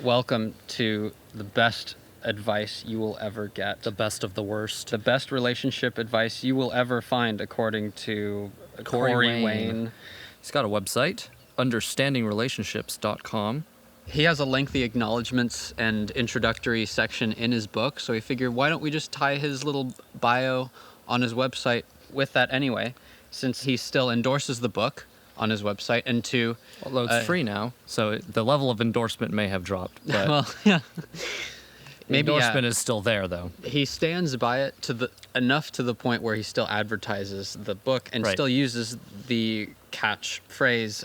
Welcome to the best advice you will ever get. The best of the worst. The best relationship advice you will ever find, according to Corey Wayne. He's got a website, understandingrelationships.com. He has a lengthy acknowledgments and introductory section in his book, so he figured, why don't we just tie his little bio on his website with that anyway, since he still endorses the book on his website, and although it's free now, so the level of endorsement may have dropped. But well, yeah. Maybe endorsement is still there, though. He stands by it enough to the point where he still advertises the book and still uses the catchphrase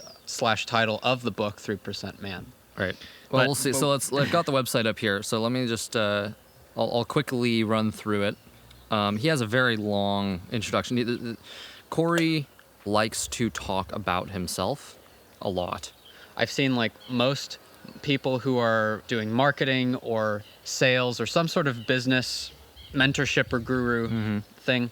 / title of the book, 3% Man. Right. Well, we'll see. So I've got the website up here. So let me just, I'll quickly run through it. He has a very long introduction. Corey likes to talk about himself a lot. I've seen like most people who are doing marketing or sales or some sort of business mentorship or guru thing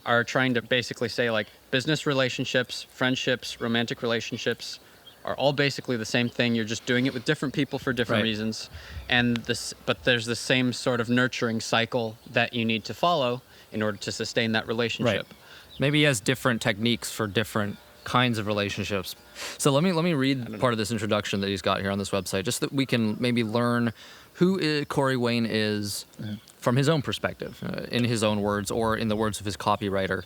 are trying to basically say like business relationships, friendships, romantic relationships are all basically the same thing. You're just doing it with different people for different reasons. But there's the same sort of nurturing cycle that you need to follow in order to sustain that relationship. Right. Maybe he has different techniques for different kinds of relationships. So let me read part of this introduction that he's got here on this website, just that we can maybe learn who Corey Wayne is from his own perspective, in his own words or in the words of his copywriter.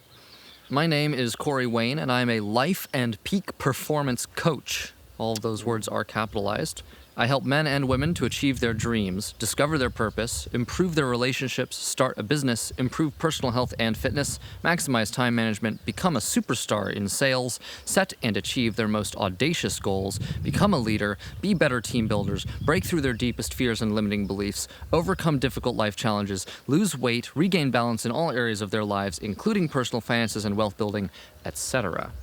My name is Corey Wayne, and I'm a life and peak performance coach. All of those words are capitalized. I help men and women to achieve their dreams, discover their purpose, improve their relationships, start a business, improve personal health and fitness, maximize time management, become a superstar in sales, set and achieve their most audacious goals, become a leader, be better team builders, break through their deepest fears and limiting beliefs, overcome difficult life challenges, lose weight, regain balance in all areas of their lives, including personal finances and wealth building, etc.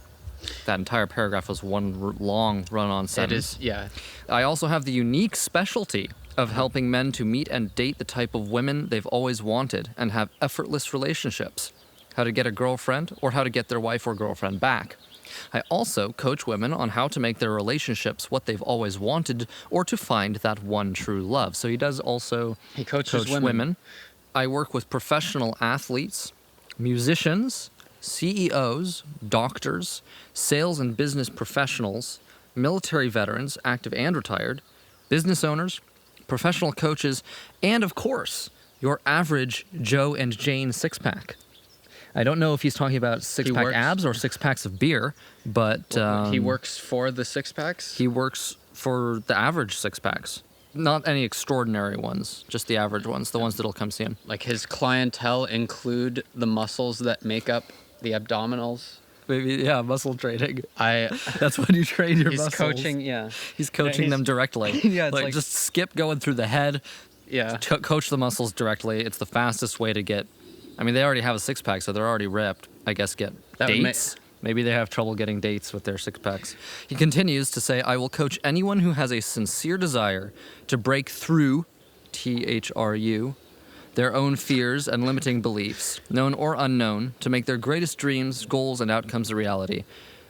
That entire paragraph was one long run-on sentence. It is, yeah. I also have the unique specialty of helping men to meet and date the type of women they've always wanted and have effortless relationships. How to get a girlfriend or how to get their wife or girlfriend back. I also coach women on how to make their relationships what they've always wanted or to find that one true love. So he does also coach women. I work with professional athletes, musicians, CEOs, doctors, sales and business professionals, military veterans, active and retired, business owners, professional coaches, and of course, your average Joe and Jane six-pack. I don't know if he's talking about six-pack abs or six-packs of beer, but he works for the six-packs? He works for the average six-packs. Not any extraordinary ones, just the average ones, the ones that'll come see him. Like his clientele include the muscles that make up the abdominals? Maybe, yeah, muscle training. That's when you train your muscles. He's coaching, yeah. He's coaching them directly. Yeah, it's like just skip going through the head. Yeah. Coach the muscles directly. It's the fastest way to get... I mean, they already have a six-pack, so they're already ripped. I guess get dates. Maybe they have trouble getting dates with their six-packs. He continues to say, I will coach anyone who has a sincere desire to break through, THRU, their own fears and limiting beliefs, known or unknown, to make their greatest dreams, goals, and outcomes a reality.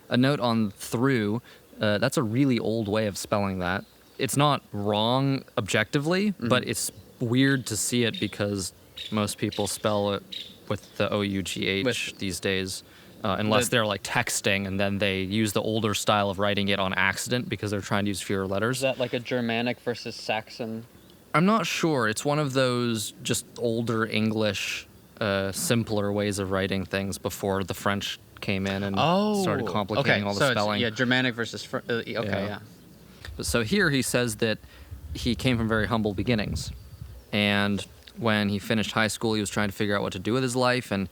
A note on thru, that's a really old way of spelling that. It's not wrong objectively, but it's weird to see it because most people spell it with the O-U-G-H these days, unless they're like texting and then they use the older style of writing it on accident because they're trying to use fewer letters. Is that like a Germanic versus Saxon? I'm not sure. It's one of those just older English, simpler ways of writing things before the French came in and started complicating all the spelling. It's, Germanic versus yeah. So here he says that he came from very humble beginnings. And when he finished high school, he was trying to figure out what to do with his life. And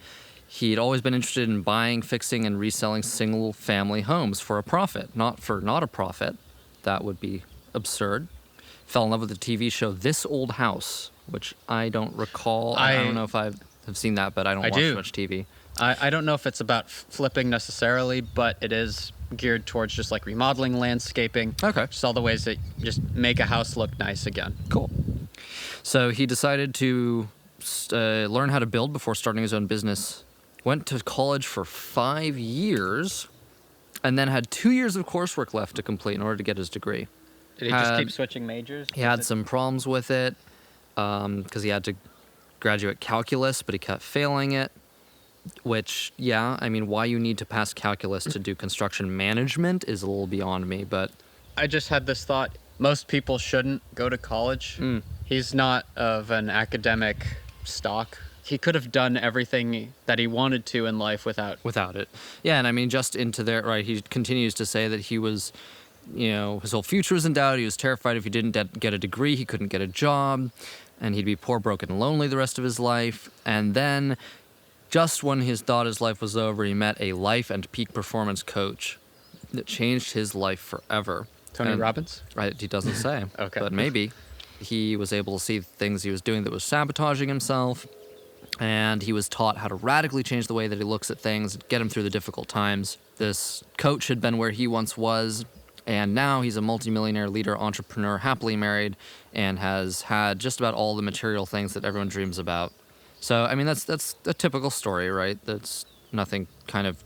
he'd always been interested in buying, fixing, and reselling single-family homes for a profit. Not a profit. That would be absurd. Fell in love with the TV show This Old House, which I don't recall. I don't know if I have seen that, but I don't watch much TV. I don't know if it's about flipping necessarily, but it is geared towards just like remodeling, landscaping. Okay. Just all the ways that just make a house look nice again. Cool. So he decided to learn how to build before starting his own business. Went to college for 5 years and then had 2 years of coursework left to complete in order to get his degree. Did he just keep switching majors? He had some problems with it because he had to graduate calculus, but he kept failing it. Which, yeah, I mean, why you need to pass calculus to do construction management is a little beyond me, but... I just had this thought. Most people shouldn't go to college. He's not of an academic stock. He could have done everything that he wanted to in life without it. Yeah, and I mean, just into there, right, he continues to say that he was, his whole future was in doubt. He was terrified if he didn't get a degree, he couldn't get a job, and he'd be poor, broken, and lonely the rest of his life. And then... just when he thought his life was over, he met a life and peak performance coach that changed his life forever. Tony Robbins? Right, he doesn't say. Okay. But maybe. He was able to see things he was doing that was sabotaging himself, and he was taught how to radically change the way that he looks at things, get him through the difficult times. This coach had been where he once was, and now he's a multimillionaire leader, entrepreneur, happily married, and has had just about all the material things that everyone dreams about. So, I mean, that's a typical story, right? That's nothing kind of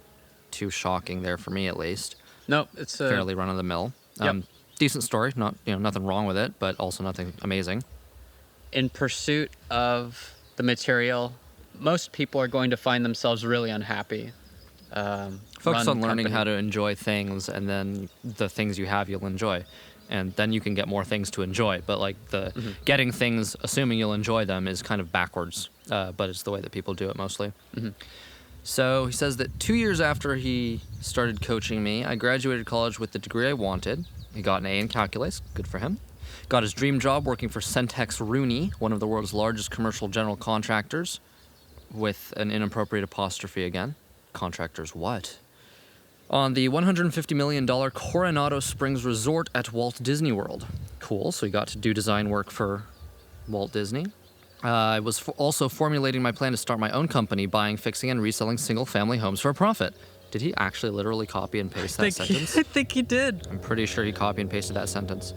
too shocking there for me, at least. No, it's fairly run-of-the-mill. Yep. Decent story, not nothing wrong with it, but also nothing amazing. In pursuit of the material, most people are going to find themselves really unhappy. Focus on learning how to enjoy things, and then the things you have you'll enjoy. And then you can get more things to enjoy. But like getting things, assuming you'll enjoy them, is kind of backwards. But it's the way that people do it mostly. So he says that 2 years after he started coaching me, I graduated college with the degree I wanted. He got an A in calculus. Good for him. Got his dream job working for Centex Rooney, one of the world's largest commercial general contractors, with an inappropriate apostrophe again. Contractors what? On the $150 million Coronado Springs Resort at Walt Disney World. Cool, so he got to do design work for Walt Disney. I was also formulating my plan to start my own company, buying, fixing, and reselling single-family homes for a profit. Did he actually literally copy and paste that sentence? I think he did. I'm pretty sure he copy and pasted that sentence.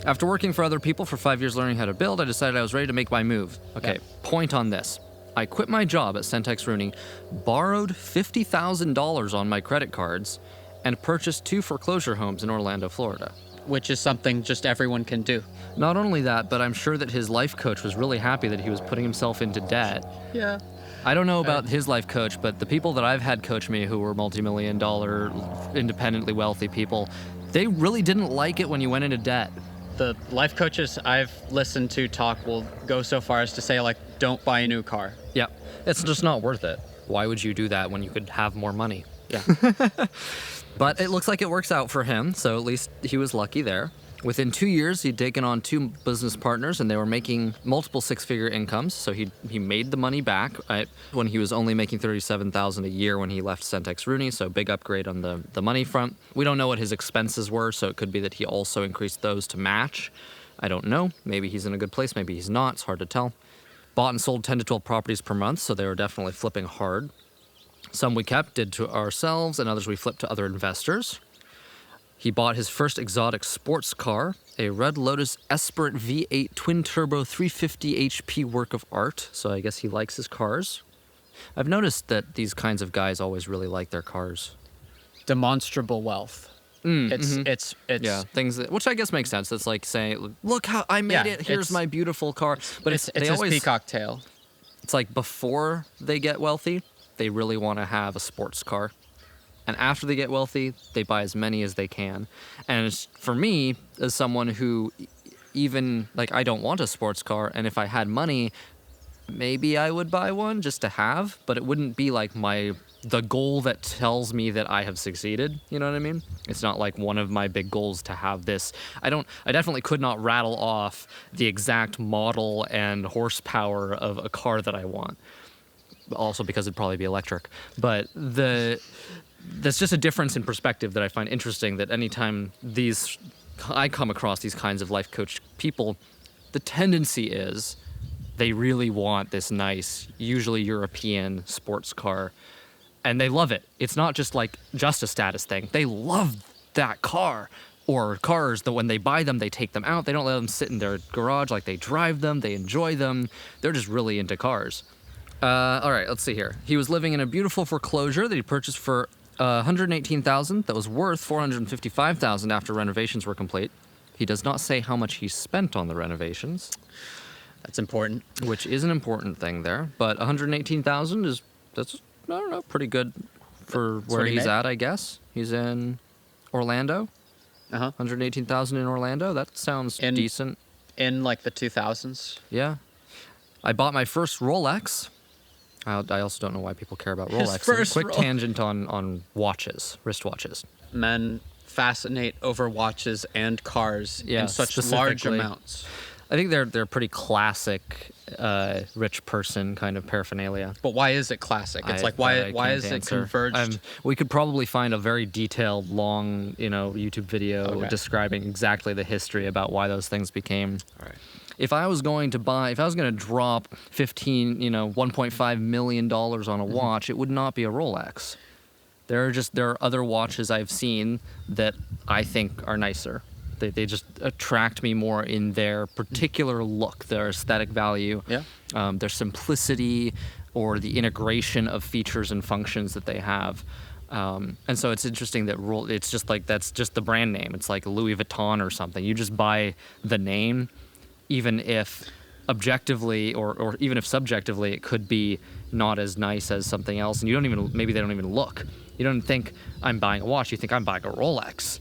After working for other people for 5 years learning how to build, I decided I was ready to make my move. Okay, point on this. I quit my job at Centex Rooney, borrowed $50,000 on my credit cards, and purchased 2 foreclosure homes in Orlando, Florida. Which is something just everyone can do. Not only that, but I'm sure that his life coach was really happy that he was putting himself into debt. Yeah. I don't know about his life coach, but the people that I've had coach me who were multi-million-dollar, independently wealthy people, they really didn't like it when you went into debt. The life coaches I've listened to talk will go so far as to say, like, don't buy a new car. Yeah, it's just not worth it. Why would you do that when you could have more money? Yeah. But it looks like it works out for him, so at least he was lucky there. Within 2 years, he'd taken on 2 business partners, and they were making multiple six-figure incomes, so he made the money back when he was only making $37,000 a year when he left Centex Rooney, so big upgrade on the money front. We don't know what his expenses were, so it could be that he also increased those to match. I don't know. Maybe he's in a good place, maybe he's not. It's hard to tell. Bought and sold 10 to 12 properties per month, so they were definitely flipping hard. Some we kept, did to ourselves, and others we flipped to other investors. He bought his first exotic sports car, a Red Lotus Esprit V8 twin-turbo 350 HP work of art, so I guess he likes his cars. I've noticed that these kinds of guys always really like their cars. Demonstrable wealth. It's yeah, things that, which I guess makes sense. It's like saying, look how I made it, here's my beautiful car. But it's his peacock tail. It's like before they get wealthy, they really want to have a sports car. And after they get wealthy, they buy as many as they can. And for me, as someone who even, like, I don't want a sports car, and if I had money, maybe I would buy one just to have, but it wouldn't be like the goal that tells me that I have succeeded, you know what I mean? It's not like one of my big goals to have this. I definitely could not rattle off the exact model and horsepower of a car that I want. Also because it'd probably be electric. But that's just a difference in perspective that I find interesting, that anytime I come across these kinds of life coach people, the tendency is they really want this nice, usually European sports car, and they love it. It's not just a status thing. They love that car, or cars that when they buy them, they take them out. They don't let them sit in their garage. Like, they drive them, they enjoy them. They're just really into cars. All right, let's see here. He was living in a beautiful foreclosure that he purchased for $118,000 that was worth $455,000 after renovations were complete. He does not say how much he spent on the renovations, That's important. which is an important thing there. But 118,000 that's, I don't know, pretty good for That's where what he he's made? at, I guess. He's in Orlando. Uh-huh. 118,000 in Orlando. That sounds In- decent. In like the 2000s. Yeah. I bought my first Rolex. I also don't know why people care about His Rolex. first Quick Rolex. tangent on watches, wristwatches. Men fascinate over watches and cars Yeah, in such large specifically. amounts. I think they're pretty classic rich person kind of paraphernalia. But why is it classic? It's like, why can't is it answer. converged? We could probably find a very detailed, long, YouTube video Okay. describing exactly the history about why those things became. All right. If I was going to drop $1.5 million on a watch, it would not be a Rolex. There are other watches I've seen that I think are nicer. They just attract me more in their particular look, their aesthetic value, Yeah. their simplicity, or the integration of features and functions that they have. And so it's interesting that it's just like that's just the brand name. It's like Louis Vuitton or something. You just buy the name, even if objectively or even if subjectively it could be not as nice as something else, and maybe they don't even look. You don't think I'm buying a watch. You think I'm buying a Rolex.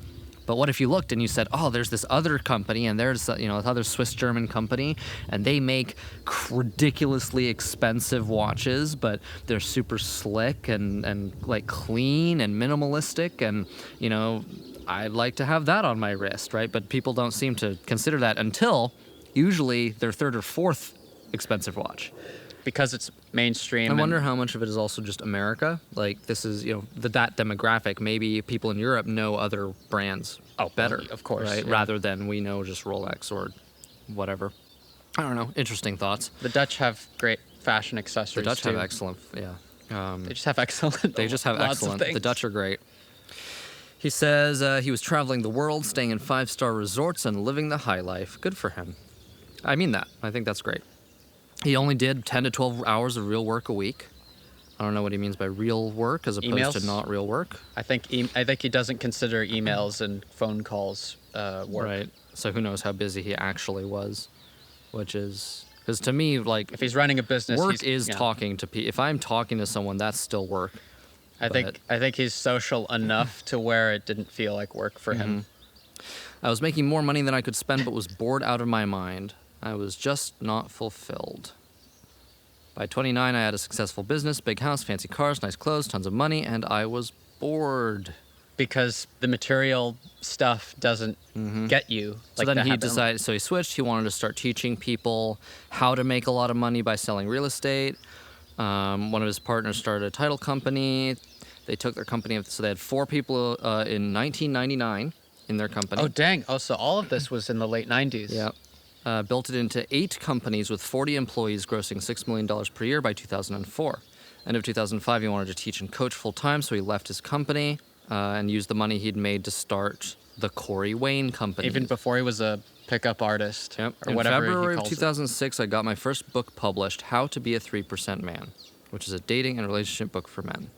But what if you looked and you said, oh, there's this other company and there's this other Swiss-German company and they make ridiculously expensive watches, but they're super slick and like clean and minimalistic, and I'd like to have that on my wrist, right? But people don't seem to consider that until usually their third or fourth expensive watch. Because it's mainstream. I wonder how much of it is also just America. Like this is, that demographic. Maybe people in Europe know other brands better, of course, right? yeah. Rather than we know just Rolex or whatever. I don't know. Interesting thoughts. The Dutch have great fashion The accessories. Dutch too. have excellent, yeah. They just have excellent. They just have lots excellent. Of things. The Dutch are great. He says he was traveling the world, staying in 5-star resorts, and living the high life. Good for him. I mean that. I think that's great. He only did 10 to 12 hours of real work a week. I don't know what he means by real work as opposed Emails? to not real work. I think he doesn't consider emails and phone calls work. Right. So who knows how busy he actually was, which is because to me, like, If he's running a business, work is yeah. talking to people. If I'm talking to someone, that's still work. I think he's social enough to where it didn't feel like work for him. I was making more money than I could spend, but was bored out of my mind. I was just not fulfilled. By 29, I had a successful business, big house, fancy cars, nice clothes, tons of money, and I was bored. Because the material stuff doesn't get you. So then he decided, so he switched. He wanted to start teaching people how to make a lot of money by selling real estate. One of his partners started a title company. They took their company, so they had 4 people in 1999 in their company. Oh, dang. Oh, so all of this was in the late 90s. Yeah. Built it into 8 companies with 40 employees grossing $6 million per year by 2004. End of 2005, he wanted to teach and coach full-time, so he left his company and used the money he'd made to start the Corey Wayne Company. Even before he was a pickup artist. Yep. Or In whatever February he of calls 2006, I got my first book published, How to Be a 3% Man, which is a dating and relationship book for men.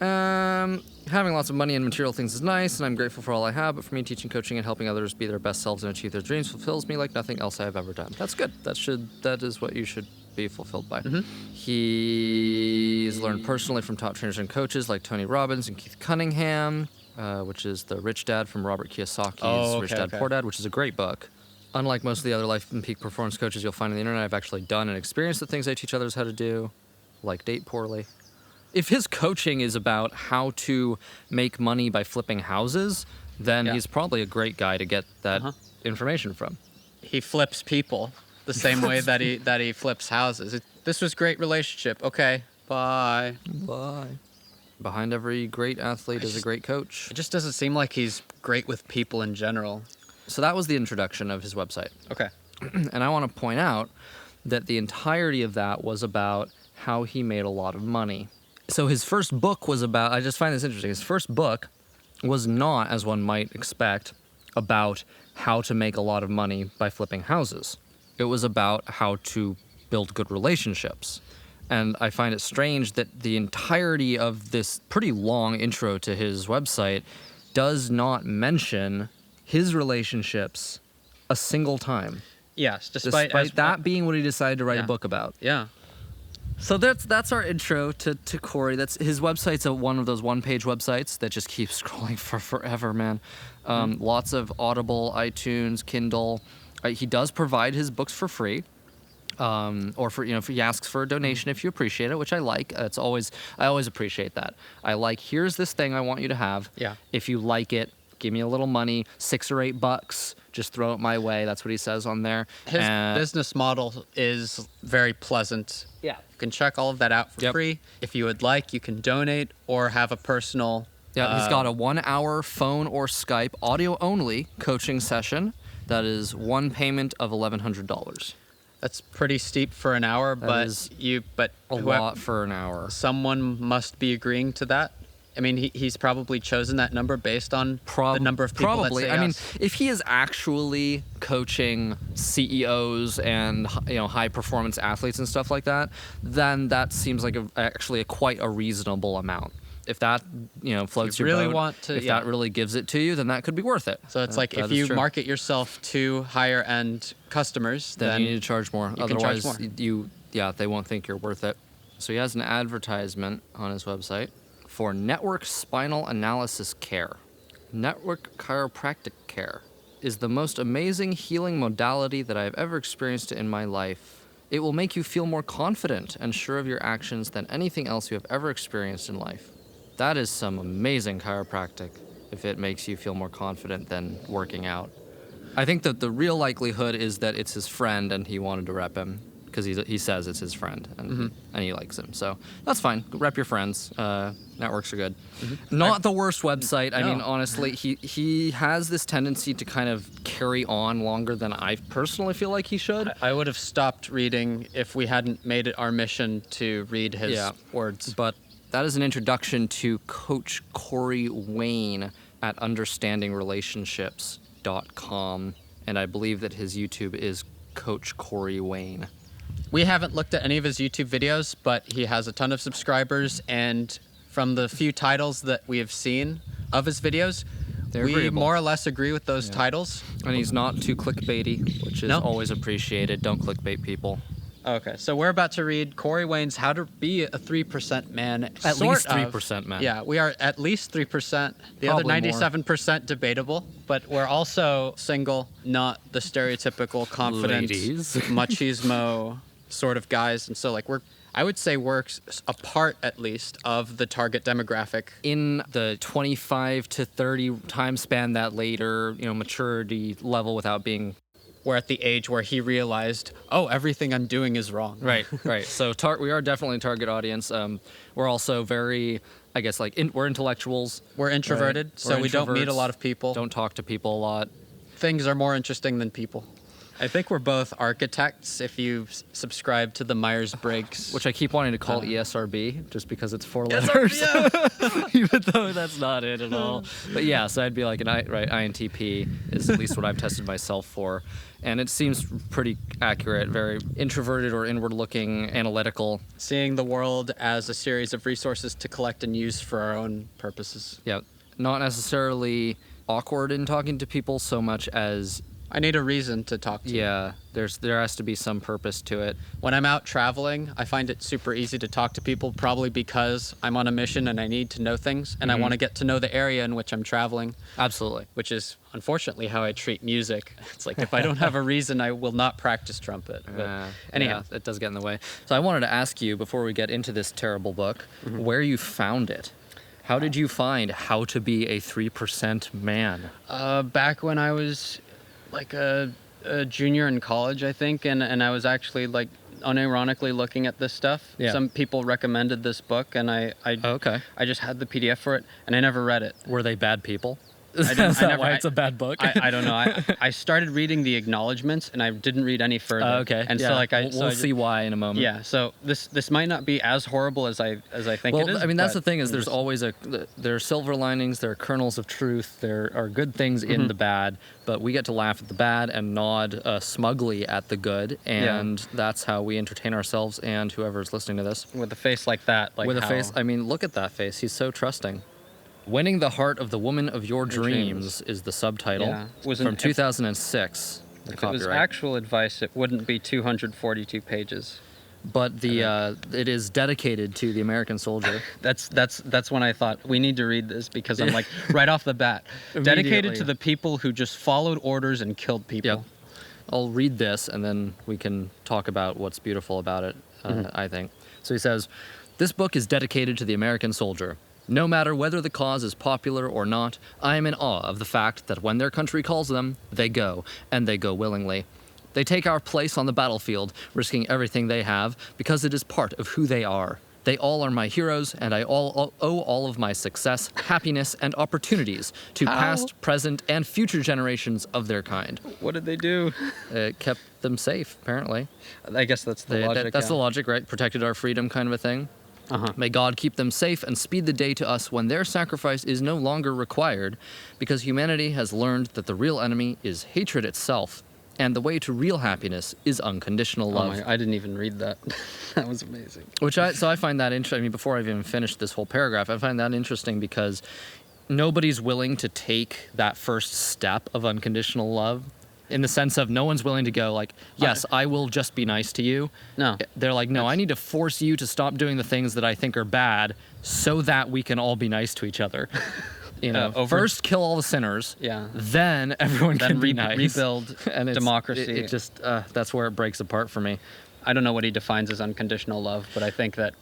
Having lots of money and material things is nice, and I'm grateful for all I have, but for me, teaching, coaching, and helping others be their best selves and achieve their dreams fulfills me like nothing else I have ever done. That's good. That is what you should be fulfilled by. He's learned personally from top trainers and coaches like Tony Robbins and Keith Cunningham, which is the Rich Dad from Robert Kiyosaki's Rich Dad, Poor Dad, which is a great book. Unlike most of the other life and peak performance coaches you'll find on the internet, I've actually done and experienced the things I teach others how to do, like date poorly. If his coaching is about how to make money by flipping houses, then he's probably a great guy to get that information from. He flips people the same way that he flips houses. This was great relationship. Okay, bye. Bye. Behind every great athlete is a great coach. It just doesn't seem like he's great with people in general. So that was the introduction of his website. Okay. And I want to point out that the entirety of that was about how he made a lot of money. So his first book was about, I just find this interesting, his first book was not, as one might expect, about how to make a lot of money by flipping houses. It was about how to build good relationships. And I find it strange that the entirety of this pretty long intro to his website does not mention his relationships a single time. Yes, Despite that being what he decided to write a book about. Yeah. So that's our intro to Corey. That's his website's one of those one-page websites that just keeps scrolling for forever, man. Lots of Audible, iTunes, Kindle. He does provide his books for free, or for if he asks for a donation if you appreciate it, which I like. I always appreciate that. I like, here's this thing I want you to have. Yeah. If you like it, give me a little money, $6 or $8. Just throw it my way. That's what he says on there. His business model is very pleasant. Yeah. You can check all of that out for free. If you would like, you can donate or have a personal. Yeah, he's got a 1-hour phone or Skype audio only coaching session. That is one payment of $1,100. That's pretty steep for an hour, but a lot for an hour. Someone must be agreeing to that. I mean, he's probably chosen that number based on the number of people that say yes. I mean, if he is actually coaching CEOs and high performance athletes and stuff like that, then that seems like actually quite a reasonable amount. If that floats your boat, that really gives it to you, then that could be worth it. So it's like if you market yourself to higher end customers, then you need to charge more. Otherwise, they won't think you're worth it. So he has an advertisement on his website for Network Spinal Analysis Care. Network Chiropractic Care is the most amazing healing modality that I have ever experienced in my life. It will make you feel more confident and sure of your actions than anything else you have ever experienced in life. That is some amazing chiropractic if it makes you feel more confident than working out. I think that the real likelihood is that it's his friend and he wanted to rep him because he says it's his friend and he likes him. So that's fine. Rep your friends. Networks are good. Not the worst website. I mean, honestly, he has this tendency to kind of carry on longer than I personally feel like he should. I would have stopped reading if we hadn't made it our mission to read his words. But that is an introduction to Coach Corey Wayne at understandingrelationships.com. And I believe that his YouTube is Coach Corey Wayne. We haven't looked at any of his YouTube videos, but he has a ton of subscribers, and from the few titles that we have seen of his videos, we agreeable. More or less agree with those titles. And he's not too clickbaity, which is always appreciated. Don't clickbait people. Okay, so we're about to read Corey Wayne's How to Be a 3% Man. At least 3% man. Yeah, we are at least 3%. The other 97% debatable, but we're also single, not the stereotypical confident machismo sort of guys. And so I would say we're a part at least of the target demographic. In the 25 to 30 time span that later, maturity level without being... We're at the age where he realized, everything I'm doing is wrong. Right. So we are definitely a target audience. We're also very, I guess, we're intellectuals. We're introverted, so we don't meet a lot of people. Don't talk to people a lot. Things are more interesting than people. I think we're both architects if you subscribe to the Myers-Briggs. Which I keep wanting to call ESRB, just because it's 4 letters. Even though that's not it at all. But yeah, so I'd be like INTP is at least what I've tested myself for. And it seems pretty accurate, very introverted or inward-looking, analytical. Seeing the world as a series of resources to collect and use for our own purposes. Yeah, not necessarily awkward in talking to people so much as... I need a reason to talk to you. Yeah, there has to be some purpose to it. When I'm out traveling, I find it super easy to talk to people, probably because I'm on a mission and I need to know things, and I want to get to know the area in which I'm traveling. Absolutely. Which is, unfortunately, how I treat music. It's like, if I don't have a reason, I will not practice trumpet. But anyhow. Yeah, it does get in the way. So I wanted to ask you, before we get into this terrible book, where you found it. How did you find How to Be a 3% Man? Back when I was... a junior in college, I think, and I was actually unironically looking at this stuff. Yeah. Some people recommended this book, and I just had the PDF for it, and I never read it. Were they bad people? Is that why it's a bad book? I don't know. I started reading the acknowledgments, and I didn't read any further. Okay. And so we'll see why in a moment. Yeah. So this might not be as horrible as I think it is. Well, I mean, that's the thing is there's always there are silver linings, there are kernels of truth, there are good things in the bad, but we get to laugh at the bad and nod smugly at the good, and that's how we entertain ourselves and whoever's listening to this. With a face like that, face, I mean, look at that face. He's so trusting. Winning the Heart of the Woman of Your Dreams Dreams. is the subtitle. Yeah. From 2006. The If it was copyright. actual advice, it wouldn't be 242 pages. But it is dedicated to the American soldier. That's when I thought we need to read this, because I'm like, right off the bat, dedicated Immediately. to the people who just followed orders and killed people. Yep. I'll read this and then we can talk about what's beautiful about it, I think. So he says, "This book is dedicated to the American soldier. No matter whether the cause is popular or not, I am in awe of the fact that when their country calls them, they go, and they go willingly. They take our place on the battlefield, risking everything they have, because it is part of who they are. They all are my heroes, and I owe all of my success, happiness, and opportunities to How? past, present, and future generations of their kind." What did they do? It kept them safe, apparently. I guess that's the logic. That's the logic, right? Protected our freedom kind of a thing. May God keep them safe and speed the day to us when their sacrifice is no longer required, because humanity has learned that the real enemy is hatred itself, and the way to real happiness is unconditional love. I didn't even read that. That was amazing. So I find that interesting. I mean, before I've even finished this whole paragraph, I find that interesting because nobody's willing to take that first step of unconditional love, in the sense of no one's willing to go like, yes, I will just be nice to you. No. They're like, no, I need to force you to stop doing the things that I think are bad so that we can all be nice to each other. You know, first kill all the sinners. Yeah. Then everyone can be nice. Rebuild and democracy. It just that's where it breaks apart for me. I don't know what he defines as unconditional love, but I think that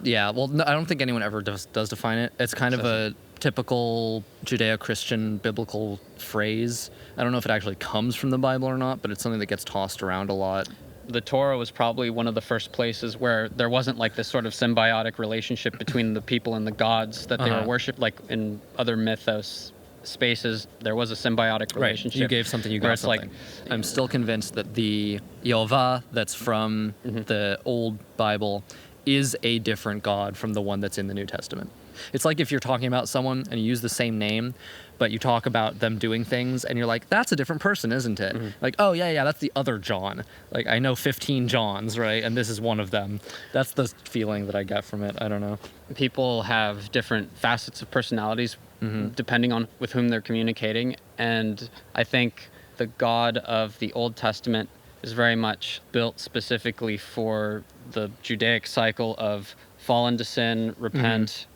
Yeah. Well, no, I don't think anyone ever does define it. It's kind of a typical Judeo-Christian biblical phrase. I don't know if it actually comes from the Bible or not, but it's something that gets tossed around a lot. the Torah was probably one of the first places where there wasn't like this sort of symbiotic relationship between the people and the gods that they were worshipped. Like in other mythos spaces, there was a symbiotic relationship. You gave something, you where got it's something. I'm still convinced that the Yehovah that's from the Old Bible is a different God from the one that's in the New Testament. It's like if you're talking about someone and you use the same name, but you talk about them doing things and you're like, that's a different person, isn't it? Like, oh, yeah, that's the other John. Like, I know 15 Johns, right? And this is one of them. That's the feeling that I get from it. I don't know. People have different facets of personalities depending on with whom they're communicating. And I think the God of the Old Testament is very much built specifically for the Judaic cycle of fall into sin, repent,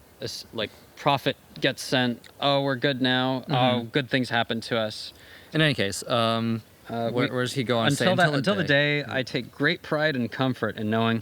like prophet gets sent, oh, we're good now, oh, good things happen to us. In any case, where's he going? Until the day I take great pride and comfort in knowing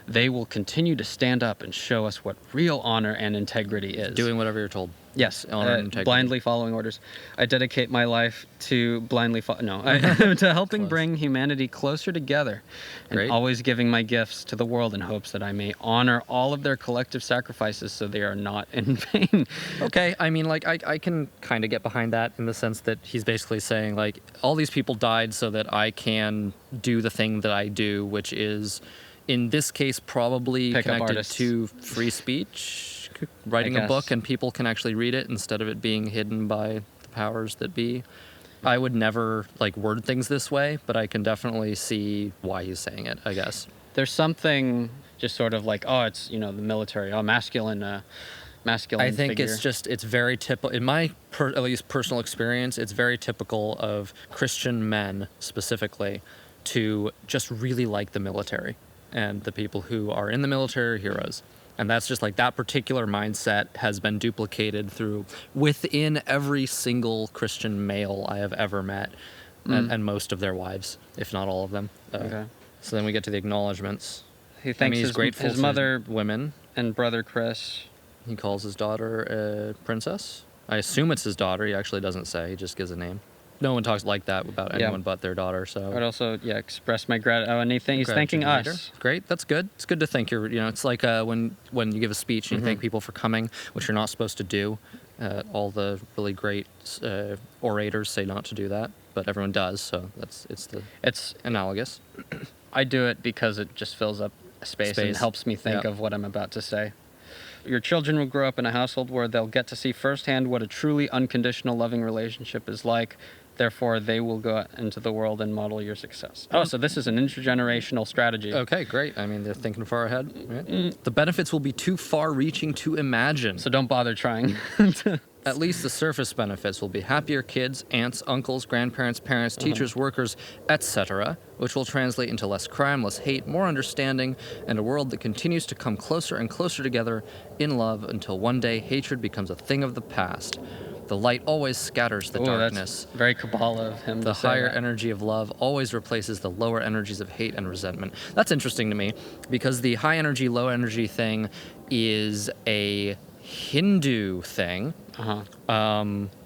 they will continue to stand up and show us what real honor and integrity is. Doing whatever you're told. Yes, honor and integrity. Blindly following orders. I dedicate my life to to helping bring humanity closer together, and Great. always giving my gifts to the world in hopes that I may honor all of their collective sacrifices so they are not in vain. Okay, I mean, like, I can kind of get behind that in the sense that he's basically saying, like, all these people died so that I can do the thing that I do, which is, in this case, probably Pick up connected artists. to free speech, writing a book, and people can actually read it instead of it being hidden by the powers that be. I would never, like, word things this way, but I can definitely see why he's saying it, I guess. There's something just sort of like, oh, it's, the military, masculine I think figure. it's very typical, in my at least personal experience, it's very typical of Christian men specifically to just really like the military, and the people who are in the military are heroes. And that's just like that particular mindset has been duplicated within every single Christian male I have ever met, and most of their wives, if not all of them. Okay. So then we get to the acknowledgments. He thanks he's grateful his to mother women. and brother Chris. He calls his daughter a princess. I assume it's his daughter. He actually doesn't say. He just gives a name. No one talks like that about anyone but their daughter. So I'd also express my gratitude. Oh, and he's thanking us. Great, that's good. It's good to thank it's like when you give a speech and you thank people for coming, which you're not supposed to do. All the really great orators say not to do that, but everyone does. So it's analogous. I do it because it just fills up space. And helps me think of what I'm about to say. Your children will grow up in a household where they'll get to see firsthand what a truly unconditional loving relationship is like. Therefore, they will go out into the world and model your success. Oh, so this is an intergenerational strategy. Okay, great. I mean, they're thinking far ahead. Right? The benefits will be too far-reaching to imagine. So don't bother trying. At least the surface benefits will be happier kids, aunts, uncles, grandparents, parents, teachers, workers, etc., which will translate into less crime, less hate, more understanding, and a world that continues to come closer and closer together in love until one day hatred becomes a thing of the past. The light always scatters the darkness. That's very Kabbalah of him. The to say higher that. energy of love always replaces the lower energies of hate and resentment. That's interesting to me because the high energy, low energy thing is a Hindu thing,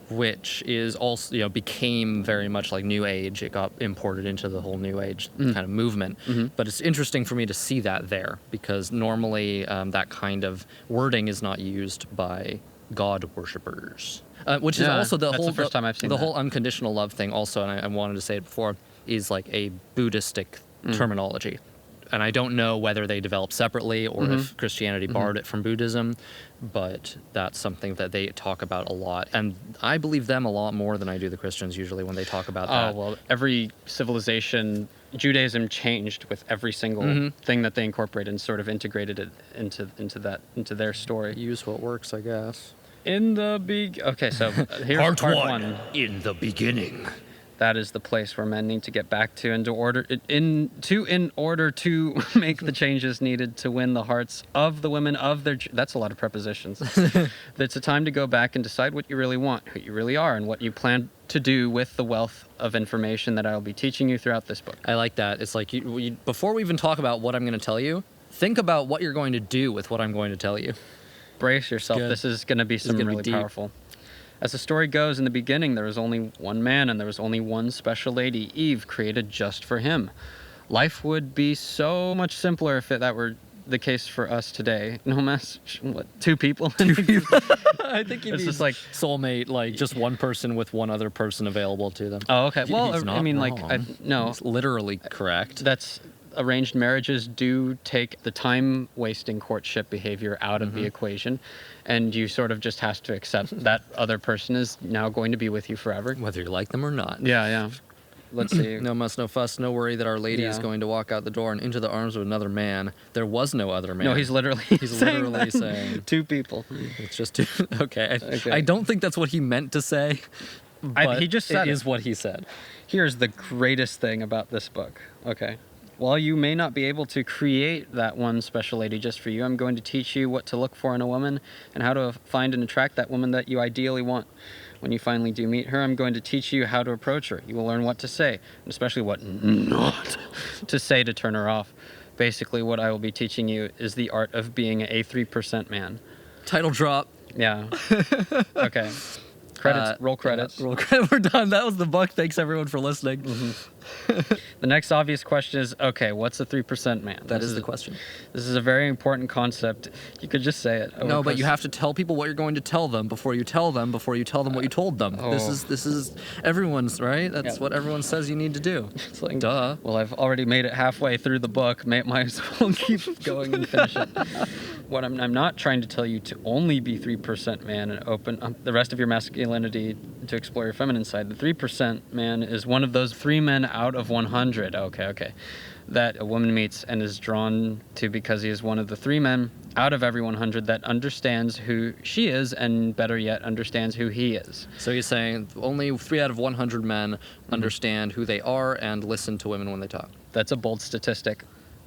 which is also, became very much like New Age. It got imported into the whole New Age kind of movement. But it's interesting for me to see that there because normally that kind of wording is not used by God worshippers. Which is also the whole first time I've seen the that. whole unconditional love thing. Also, and I wanted to say it before, is like a Buddhistic terminology, and I don't know whether they developed separately or if Christianity borrowed it from Buddhism, but that's something that they talk about a lot, and I believe them a lot more than I do the Christians usually when they talk about that. Oh, well, every civilization, Judaism changed with every single thing that they incorporated and sort of integrated it into their story. Use what works, I guess. Okay, so here's part one. In the beginning. That is the place where men need to get back to in order to make the changes needed to win the hearts of the women of their. That's a lot of prepositions. It's a time to go back and decide what you really want, who you really are, and what you plan to do with the wealth of information that I will be teaching you throughout this book. I like that. It's like before we even talk about what I'm going to tell you, think about what you're going to do with what I'm going to tell you. Brace yourself. Good. This is going to be really deep. powerful. As the story goes, in the beginning, there was only one man, and there was only one special lady, Eve, created just for him. Life would be so much simpler if that were the case for us today. No mess. What? Two people? I think it's just like soulmate, like just one person with one other person available to them. Oh, okay. Well, He's not I mean, wrong. no. It's literally correct. That's arranged marriages do take the time-wasting courtship behavior out of the equation, and you sort of just have to accept that other person is now going to be with you forever. Whether you like them or not. Yeah. Let's see. No muss, no fuss, no worry that Our Lady is Yeah. going to walk out the door and into the arms of another man. There was no other man. No, he's literally saying two people. It's just two. Okay. Okay. I don't think that's what he meant to say. But He just said it is what he said. Here's the greatest thing about this book. Okay. While you may not be able to create that one special lady just for you, I'm going to teach you what to look for in a woman and how to find and attract that woman that you ideally want. When you finally do meet her, I'm going to teach you how to approach her. You will learn what to say, and especially what not to say to turn her off. Basically, what I will be teaching you is the art of being a 3% man. Title drop. Yeah. Okay. Credits. Roll credits. Roll credits. We're done. That was the book. Thanks everyone for listening. The next obvious question is, okay, what's a 3% man? That is the question. This is a very important concept. You could just say it. No, but you have to tell people what you're going to tell them before you tell them what you told them. This is everyone's, right? That's what everyone says you need to do. It's like, duh. Well, I've already made it halfway through the book. Might as well keep going and finish it. What I'm not trying to tell you to only be 3% man and open the rest of your masculinity to explore your feminine side. The 3% man is one of those 3 men out of 100. Okay. That a woman meets and is drawn to because he is one of the 3 men out of every 100 that understands who she is and, better yet, understands who he is. So you're saying only 3 out of 100 men understand who they are and listen to women when they talk. That's a bold statistic.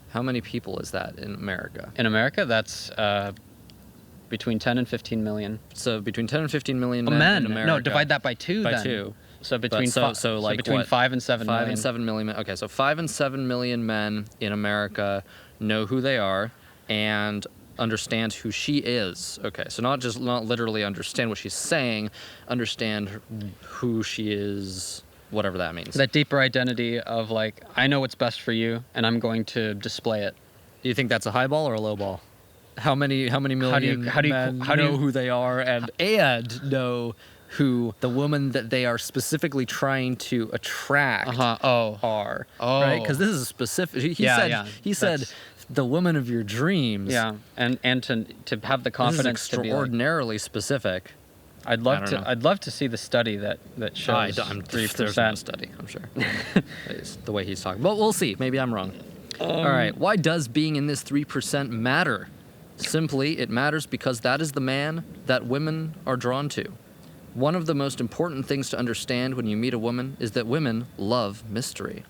How many people is that in America? In America, that's between 10 and 15 million. So between 10 and 15 million men in America. No, divide that by 2 by then. 2. So between between what? 5 and 7 5 million. and 7 million men. Okay, so 5 and 7 million men in America know who they are and understand who she is. Okay, so not literally understand what she's saying, understand who she is, whatever that means. That deeper identity of like, I know what's best for you, and I'm going to display it. Do you think that's a high ball or a low ball? How many million men know who they are and know who the woman that they are specifically trying to attract are? Right? Because this is specific. He said the woman of your dreams. Yeah, and to have the confidence this is extraordinarily specific. I'd I love don't to. know. I'd love to see the study that shows There's no 3%. study, I'm sure. It's the way he's talking. But we'll see. Maybe I'm wrong. All right. Why does being in this 3% matter? Simply, it matters because that is the man that women are drawn to. One of the most important things to understand when you meet a woman is that women love mystery.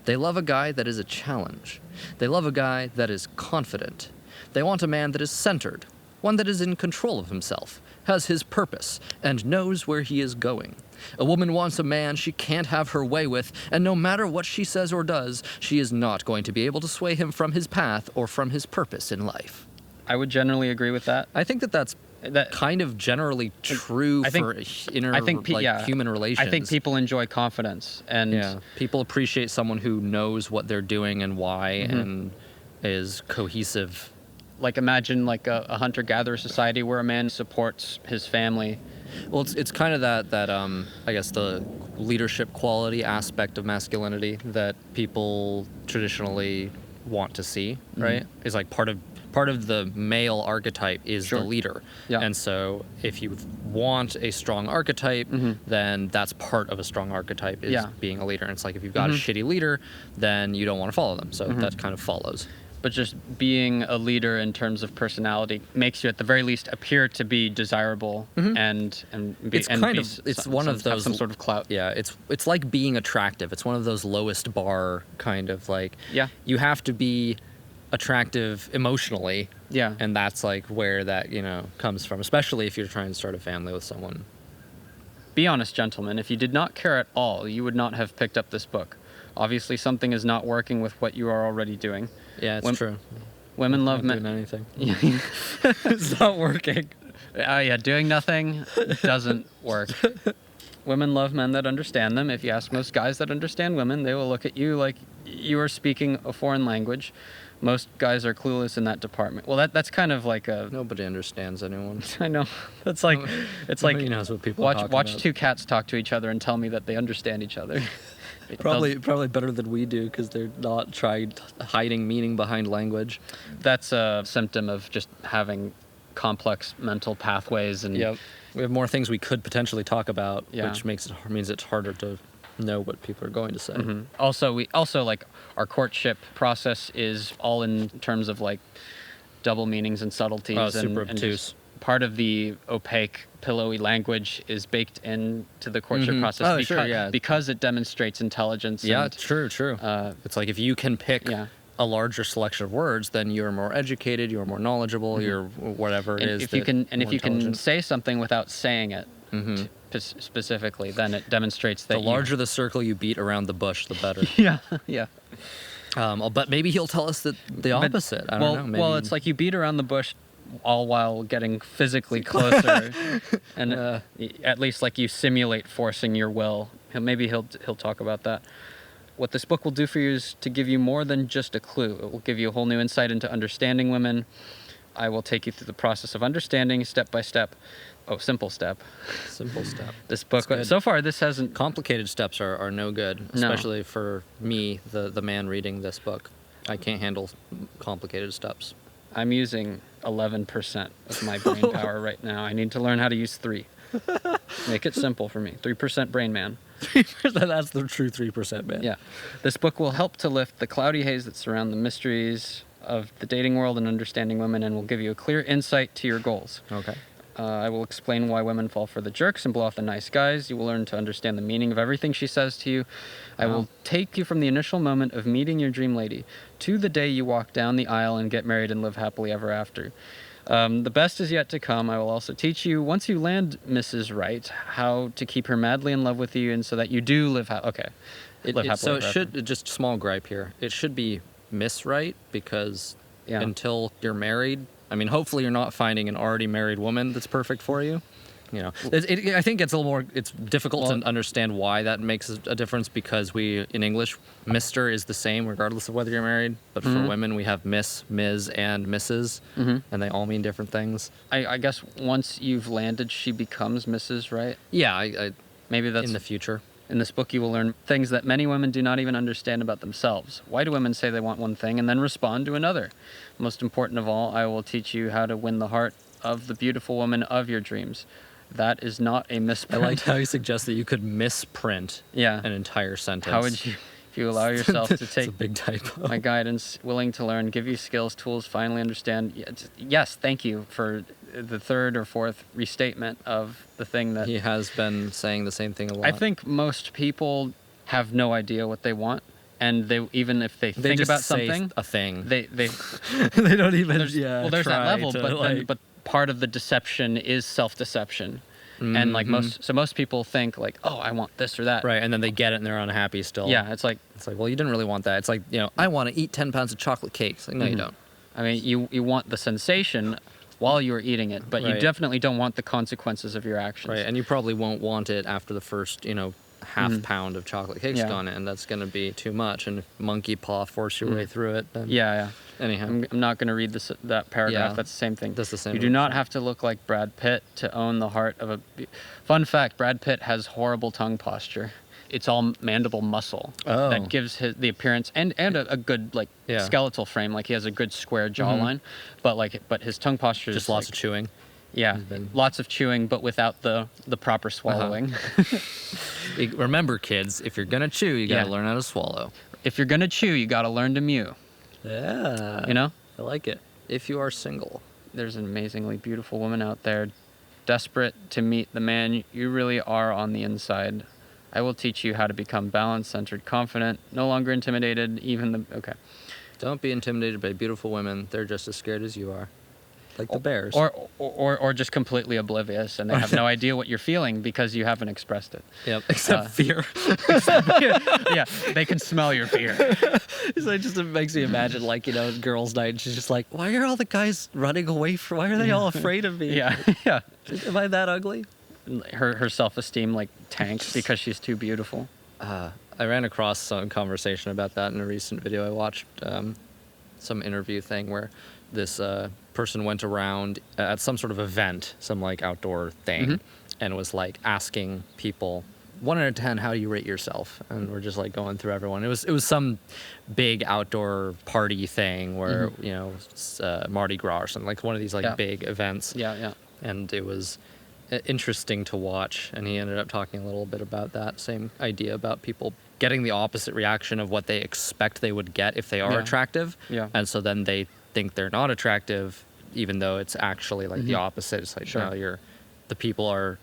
They love a guy that is a challenge. They love a guy that is confident. They want a man that is centered, one that is in control of himself, has his purpose, and knows where he is going. A woman wants a man she can't have her way with, and no matter what she says or does, she is not going to be able to sway him from his path or from his purpose in life. I would generally agree with that. I think that's kind of generally true I think- for human relations. I think people enjoy confidence, and people appreciate someone who knows what they're doing and why, and is cohesive. like imagine like a hunter-gatherer society where a man supports his family. Well, it's kind of that I guess the leadership quality aspect of masculinity that people traditionally want to see, right? Is like part of the male archetype is Sure. the leader. Yeah. And so if you want a strong archetype, then that's part of a strong archetype is being a leader. And it's like if you've got a shitty leader, then you don't want to follow them. So that kind of follows. But just being a leader in terms of personality makes you at the very least appear to be desirable and be, It's and kind be of- s- it's some- one some- of have those- some sort of clout. Yeah, it's like being attractive. It's one of those lowest bar kind of like Yeah. you have to be attractive emotionally. Yeah. And that's like where that, comes from, especially if you're trying to start a family with someone. Be honest, gentlemen. If you did not care at all, you would not have picked up this book. Obviously, something is not working with what you are already doing. Yeah, it's true. Women love Not men. doing anything. It's not working. Doing nothing doesn't work. Women love men that understand them. If you ask most guys that understand women, they will look at you like you are speaking a foreign language. Most guys are clueless in that department. Well, that's kind of like a. Nobody understands anyone. I know. It's like Nobody knows what people are talking watch about. two cats talk to each other and tell me that they understand each other. Probably better than we do because they're not hiding meaning behind language. That's a symptom of just having complex mental pathways and Yep. We have more things we could potentially talk about, Yeah. which means it's harder to know what people are going to say. Also like our courtship process is all in terms of like double meanings and subtleties. Oh, and, super and obtuse. just part of the opaque, pillowy language is baked into the courtship process Oh, because, sure, yeah. because it demonstrates intelligence. Yeah, and, true. It's like if you can pick Yeah. a larger selection of words, then you're more educated, you're more knowledgeable, you're whatever it and is. if you can more intelligent. say something without saying it specifically, then it demonstrates that the larger the circle you beat around the bush, the better. yeah. But maybe he'll tell us the opposite. I don't know. Maybe. Well, it's like you beat around the bush all while getting physically closer, and at least like you simulate forcing your will. Maybe he'll talk about that. What this book will do for you is to give you more than just a clue. It will give you a whole new insight into understanding women. I will take you through the process of understanding step by step. Oh, simple step. Simple step. This book, good. so far, this hasn't. Complicated steps are no good, No. especially for me, the man reading this book. I can't handle complicated steps. I'm using 11% of my brain power right now. I need to learn how to use 3. Make it simple for me. 3% brain man. That's the true 3% man. Yeah. This book will help to lift the cloudy haze that surround the mysteries of the dating world and understanding women, and will give you a clear insight to your goals. Okay. I will explain why women fall for the jerks and blow off the nice guys. You will learn to understand the meaning of everything she says to you. I will take you from the initial moment of meeting your dream lady to the day you walk down the aisle and get married and live happily ever after. The best is yet to come. I will also teach you, once you land Mrs. Right, how to keep her madly in love with you, and so that you do live happily So it ever should, just small gripe here, it should be Miss Right, because Yeah. until you're married, I mean, hopefully you're not finding an already married woman that's perfect for you. I think it's a little more, it's difficult to understand why that makes a difference, because in English, Mr. is the same regardless of whether you're married, but for women we have Miss, Ms., and Mrs., and they all mean different things. I guess once you've landed, she becomes Mrs. Right. Yeah, I Maybe that's in the future. In this book, you will learn things that many women do not even understand about themselves. Why do women say they want one thing and then respond to another? Most important of all, I will teach you how to win the heart of the beautiful woman of your dreams. That is not a I misprint. liked how you suggest that you could misprint Yeah. an entire sentence. How would you, if you allow yourself to It's take a big typo. my guidance, willing to learn, give you skills, tools, finally understand? Yes, thank you for the third or fourth restatement of the thing that He has been saying the same thing a lot. I think most people have no idea what they want, and they even if they think just about say something, a thing. they They don't even. there's, well there's that level, but part of the deception is self-deception, and like most people think like, oh, I want this or that. right, and then they get it and they're unhappy still. Yeah, it's like Well, you didn't really want that. It's like, I want to eat 10 pounds of chocolate cake. It's like, no, you don't. I mean, you want the sensation while you're eating it, but you Right. definitely don't want the consequences of your actions. Right, and you probably won't want it after the first, half pound of chocolate cake's Yeah. gone in. That's going to be too much. And if monkey paw force your way through it, then Yeah. anyhow. I'm not going to read that paragraph. Yeah. That's the same thing. That's the same You do with not that. have to look like Brad Pitt to own the heart of a. Fun fact: Brad Pitt has horrible tongue posture. It's all mandible muscle Oh. that gives the appearance and a good Yeah. skeletal frame. Like he has a good square jawline, but his tongue posture is Just lots like, of chewing. yeah, been- lots of chewing, but without the proper swallowing. Remember, kids, if you're going to chew, you got to Yeah. learn how to swallow. If you're gonna chew, you got to learn to mew. Yeah. You know. I like it. If you are single. There's an amazingly beautiful woman out there, desperate to meet the man you really are on the inside. I will teach you how to become balanced, centered, confident, no longer intimidated, okay. Don't be intimidated by beautiful women. They're just as scared as you are. Like the bears. Or just completely oblivious, and they have no idea what you're feeling because you haven't expressed it. Yep. Except fear. Yeah, they can smell your fear. So it just makes me imagine, like, girls' night. And she's just like, why are all the guys running away from? Why are they all afraid of me? Yeah, yeah. Am I that ugly? Her self-esteem like tanks because she's too beautiful. I ran across some conversation about that in a recent video I watched. Some interview thing where this person went around at some sort of event, some like outdoor thing, and was like asking people, 1 out of 10, how do you rate yourself? And we're just like going through everyone. It was some big outdoor party thing where Mardi Gras or something, like one of these like big events. Yeah. And it was interesting to watch, and he ended up talking a little bit about that same idea about people getting the opposite reaction of what they expect they would get if they are attractive. Yeah. And so then they think they're not attractive, even though it's actually like the opposite. It's like, Sure. no, the people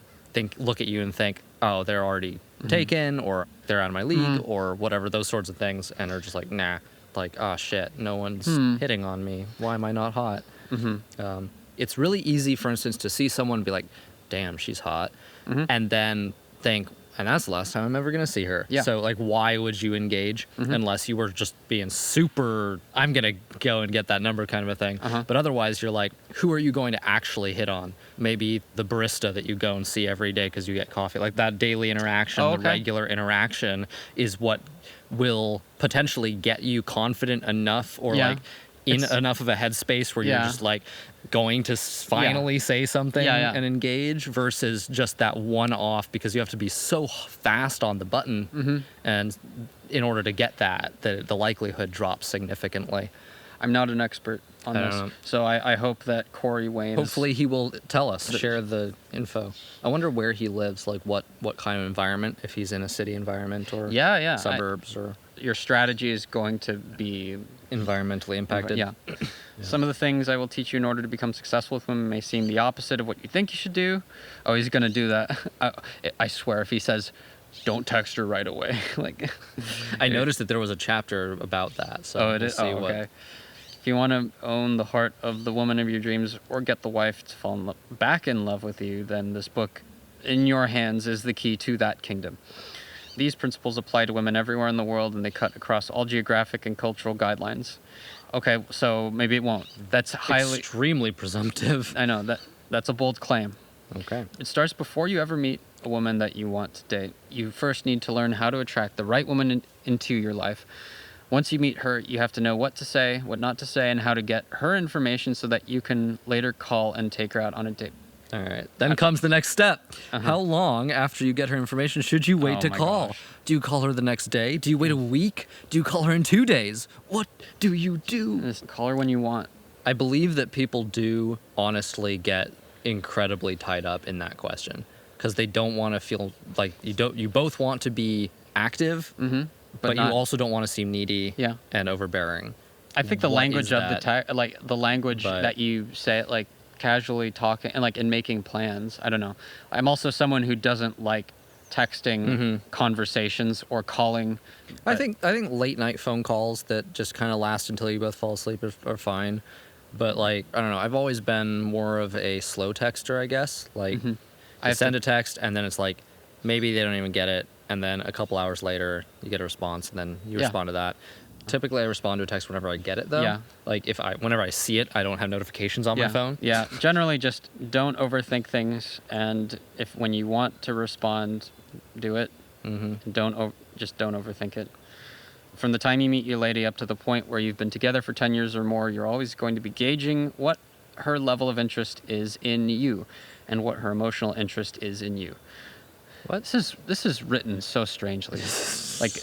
look at you and think, oh, they're already taken, or they're out of my league, or whatever, those sorts of things, and are just like, nah, like, oh shit, no one's hitting on me. Why am I not hot? It's really easy, for instance, to see someone and be like, damn, she's hot, and then think, and that's the last time I'm ever going to see her. Yeah. So, like, why would you engage unless you were just being super, I'm going to go and get that number kind of a thing. But otherwise, you're like, who are you going to actually hit on? Maybe the barista that you go and see every day because you get coffee. Like, that daily interaction, the regular interaction is what will potentially get you confident enough or, like, in enough of a headspace where you're just, like, going to finally say something and engage versus just that one-off, because you have to be so fast on the button, and in order to get that, the likelihood drops significantly. I'm not an expert on I this, don't know. so I hope that Corey Wayne. Hopefully he will tell us, share the info. I wonder where he lives, like what kind of environment, if he's in a city environment or suburbs or your strategy is going to be environmentally impacted. Yeah. Some of the things I will teach you in order to become successful with women may seem the opposite of what you think you should do. Oh, he's going to do that. I swear, if he says, don't text her right away. Like, I noticed that there was a chapter about that. So oh, it is? we'll see okay. If you want to own the heart of the woman of your dreams or get the wife to fall back in love with you, then this book in your hands is the key to that kingdom. These principles apply to women everywhere in the world, and they cut across all geographic and cultural guidelines. Okay, so maybe it won't. That's highly extremely presumptive. I know that's a bold claim. Okay. It starts before you ever meet a woman that you want to date. You first need to learn how to attract the right woman into your life. Once you meet her, you have to know what to say, what not to say, and how to get her information so that you can later call and take her out on a date. All right. Then comes the next step. How long after you get her information should you wait to my call? gosh. Do you call her the next day? Do you wait a week? Do you call her in 2 days? What do you do? Just call her when you want. I believe that people do honestly get incredibly tied up in that question because they don't want to feel like you both want to be active, but you also don't want to seem needy and overbearing. I think the language of the language that you say it, like casually talking and like in making plans. I don't know. I'm also someone who doesn't like texting conversations or calling. I think late night phone calls that just kind of last until you both fall asleep are fine. But like, I don't know, I've always been more of a slow texter, I guess. Like I send a text and then it's like maybe they don't even get it, and then a couple hours later you get a response and then you respond to that. Typically I respond to a text whenever I get it though. Yeah. Like whenever I see it, I don't have notifications on my phone. Yeah. Generally just don't overthink things, and when you want to respond, do it. Just don't overthink it. From the time you meet your lady up to the point where you've been together for 10 years or more, you're always going to be gauging what her level of interest is in you and what her emotional interest is in you. What? This is written so strangely.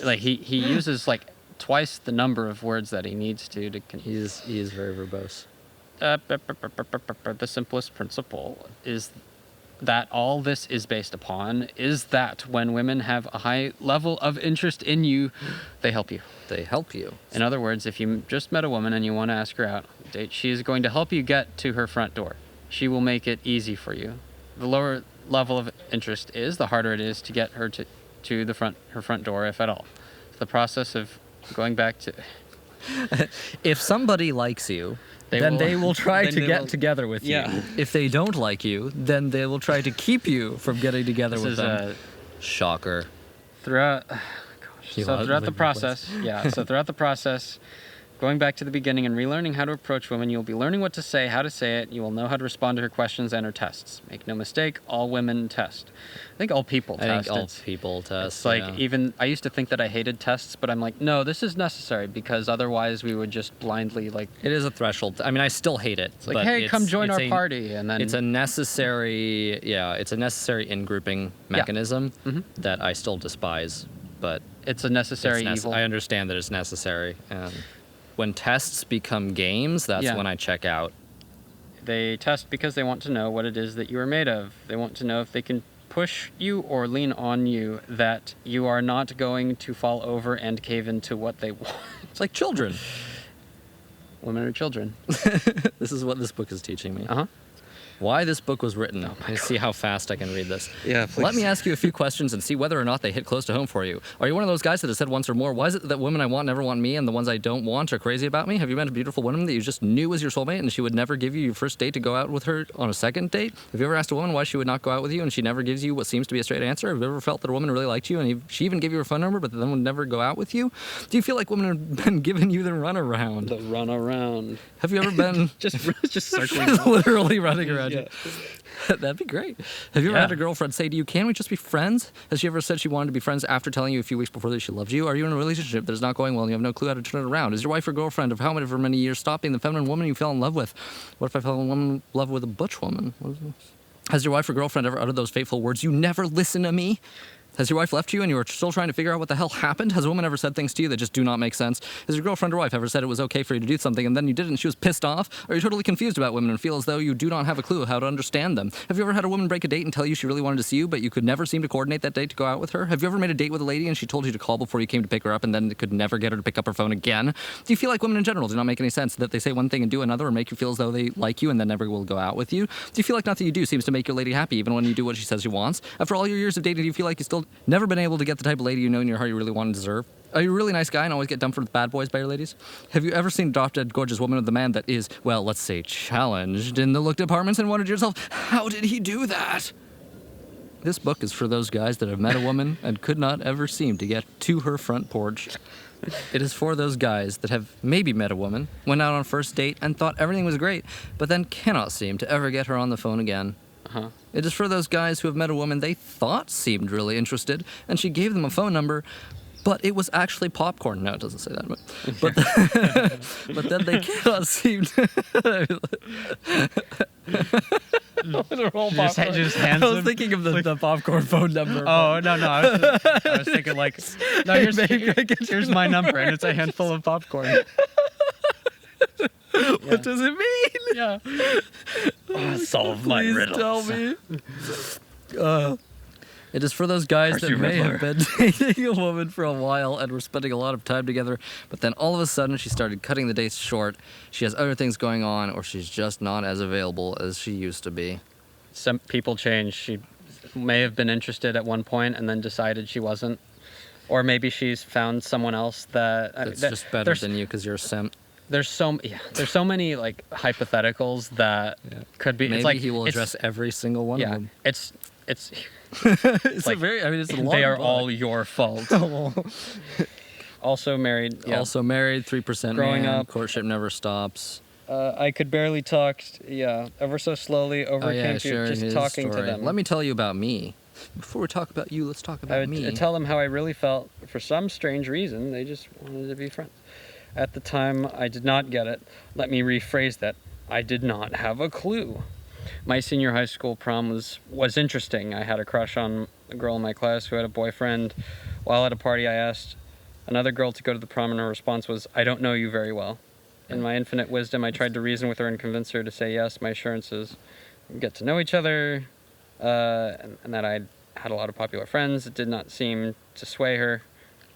like he uses like twice the number of words that he needs to. He is very verbose. The simplest principle is that all this is based upon is that when women have a high level of interest in you, they help you. They help you. In other words, if you just met a woman and you want to ask her out, date, she is going to help you get to her front door. She will make it easy for you. The lower level of interest is, the harder it is to get her to her front door, if at all. The process of going back to... If somebody likes you, they will try to get together with you. If they don't like you, then they will try to keep you from getting together with them. Shocker. Throughout the process, going back to the beginning and relearning how to approach women, you'll be learning what to say, how to say it. You will know how to respond to her questions and her tests. Make no mistake, all women test. I think all people test. It's like, even I used to think that I hated tests, but I'm like, no, this is necessary because otherwise we would just blindly like. It is a threshold. I mean, I still hate it. It's like, hey, come join our party, and then it's a necessary, in-grouping mechanism that I still despise, but it's a necessary evil. I understand that it's necessary. When tests become games, that's when I check out. They test because they want to know what it is that you are made of. They want to know if they can push you or lean on you, that you are not going to fall over and cave into what they want. It's like children. Women are children. This is what this book is teaching me. Why this book was written. Let's see how fast I can read this. Yeah, please. Let me ask you a few questions and see whether or not they hit close to home for you. Are you one of those guys that has said once or more, why is it that women I want never want me and the ones I don't want are crazy about me? Have you met a beautiful woman that you just knew was your soulmate and she would never give you your first date to go out with her on a second date? Have you ever asked a woman why she would not go out with you and she never gives you what seems to be a straight answer? Have you ever felt that a woman really liked you and she even gave you her phone number but then would never go out with you? Do you feel like women have been giving you the runaround? The runaround. Have you ever been... just circling literally running around you. That'd be great. Have you ever had a girlfriend say to you, can we just be friends? Has she ever said she wanted to be friends after telling you a few weeks before that she loved you? Are you in a relationship that is not going well and you have no clue how to turn it around? Is your wife or girlfriend of however many years stop being the feminine woman you fell in love with? What if I fell in love with a butch woman? Has your wife or girlfriend ever uttered those fateful words, you never listen to me? Has your wife left you and you are still trying to figure out what the hell happened? Has a woman ever said things to you that just do not make sense? Has your girlfriend or wife ever said it was okay for you to do something and then you didn't and she was pissed off? Are you totally confused about women and feel as though you do not have a clue how to understand them? Have you ever had a woman break a date and tell you she really wanted to see you but you could never seem to coordinate that date to go out with her? Have you ever made a date with a lady and she told you to call before you came to pick her up and then could never get her to pick up her phone again? Do you feel like women in general do not make any sense, that they say one thing and do another or make you feel as though they like you and then never will go out with you? Do you feel like nothing you do seems to make your lady happy even when you do what she says she wants? After all your years of dating, do you feel like you still never been able to get the type of lady you know in your heart you really want and deserve? Are you a really nice guy and always get dumped with bad boys by your ladies? Have you ever seen a drop-dead gorgeous woman with a man that is, well, let's say challenged in the look departments and wondered to yourself, how did he do that? This book is for those guys that have met a woman and could not ever seem to get to her front porch. It is for those guys that have maybe met a woman, went out on a first date and thought everything was great, but then cannot seem to ever get her on the phone again. It is for those guys who have met a woman they thought seemed really interested, and she gave them a phone number, but it was actually popcorn. No, it doesn't say that. But then they cannot seem to... just hands I was thinking of the popcorn phone number. Oh, no. I was thinking like, no, here's my number, and it's a handful of popcorn. What does it mean? Yeah. Solve my Please riddles. tell me. It is for those guys Percy that may Riddler. have been dating a woman for a while and were spending a lot of time together, but then all of a sudden she started cutting the dates short. She has other things going on, or she's just not as available as she used to be. Some people change. She may have been interested at one point and then decided she wasn't. Or maybe she's found someone else that... That's that- just better there's- than you because you're a simp. There's so many like hypotheticals that could be. Maybe it's like he will address every single one of them. It's It's like, it's a long they are book. all your fault. Also married. Yeah. Also married, 3% Growing man, up. courtship never stops. I could barely talk. Yeah, ever so slowly overcame sharing just his talking story. to them. Let me tell you about me. Before we talk about you, let's talk about I would me. tell them how I really felt. For some strange reason, they just wanted to be friends. At the time, I did not get it. Let me rephrase that. I did not have a clue. My senior high school prom was interesting. I had a crush on a girl in my class who had a boyfriend. While at a party, I asked another girl to go to the prom, and her response was, "I don't know you very well." In my infinite wisdom, I tried to reason with her and convince her to say yes. My assurances, we get to know each other, and that I had a lot of popular friends. It did not seem to sway her.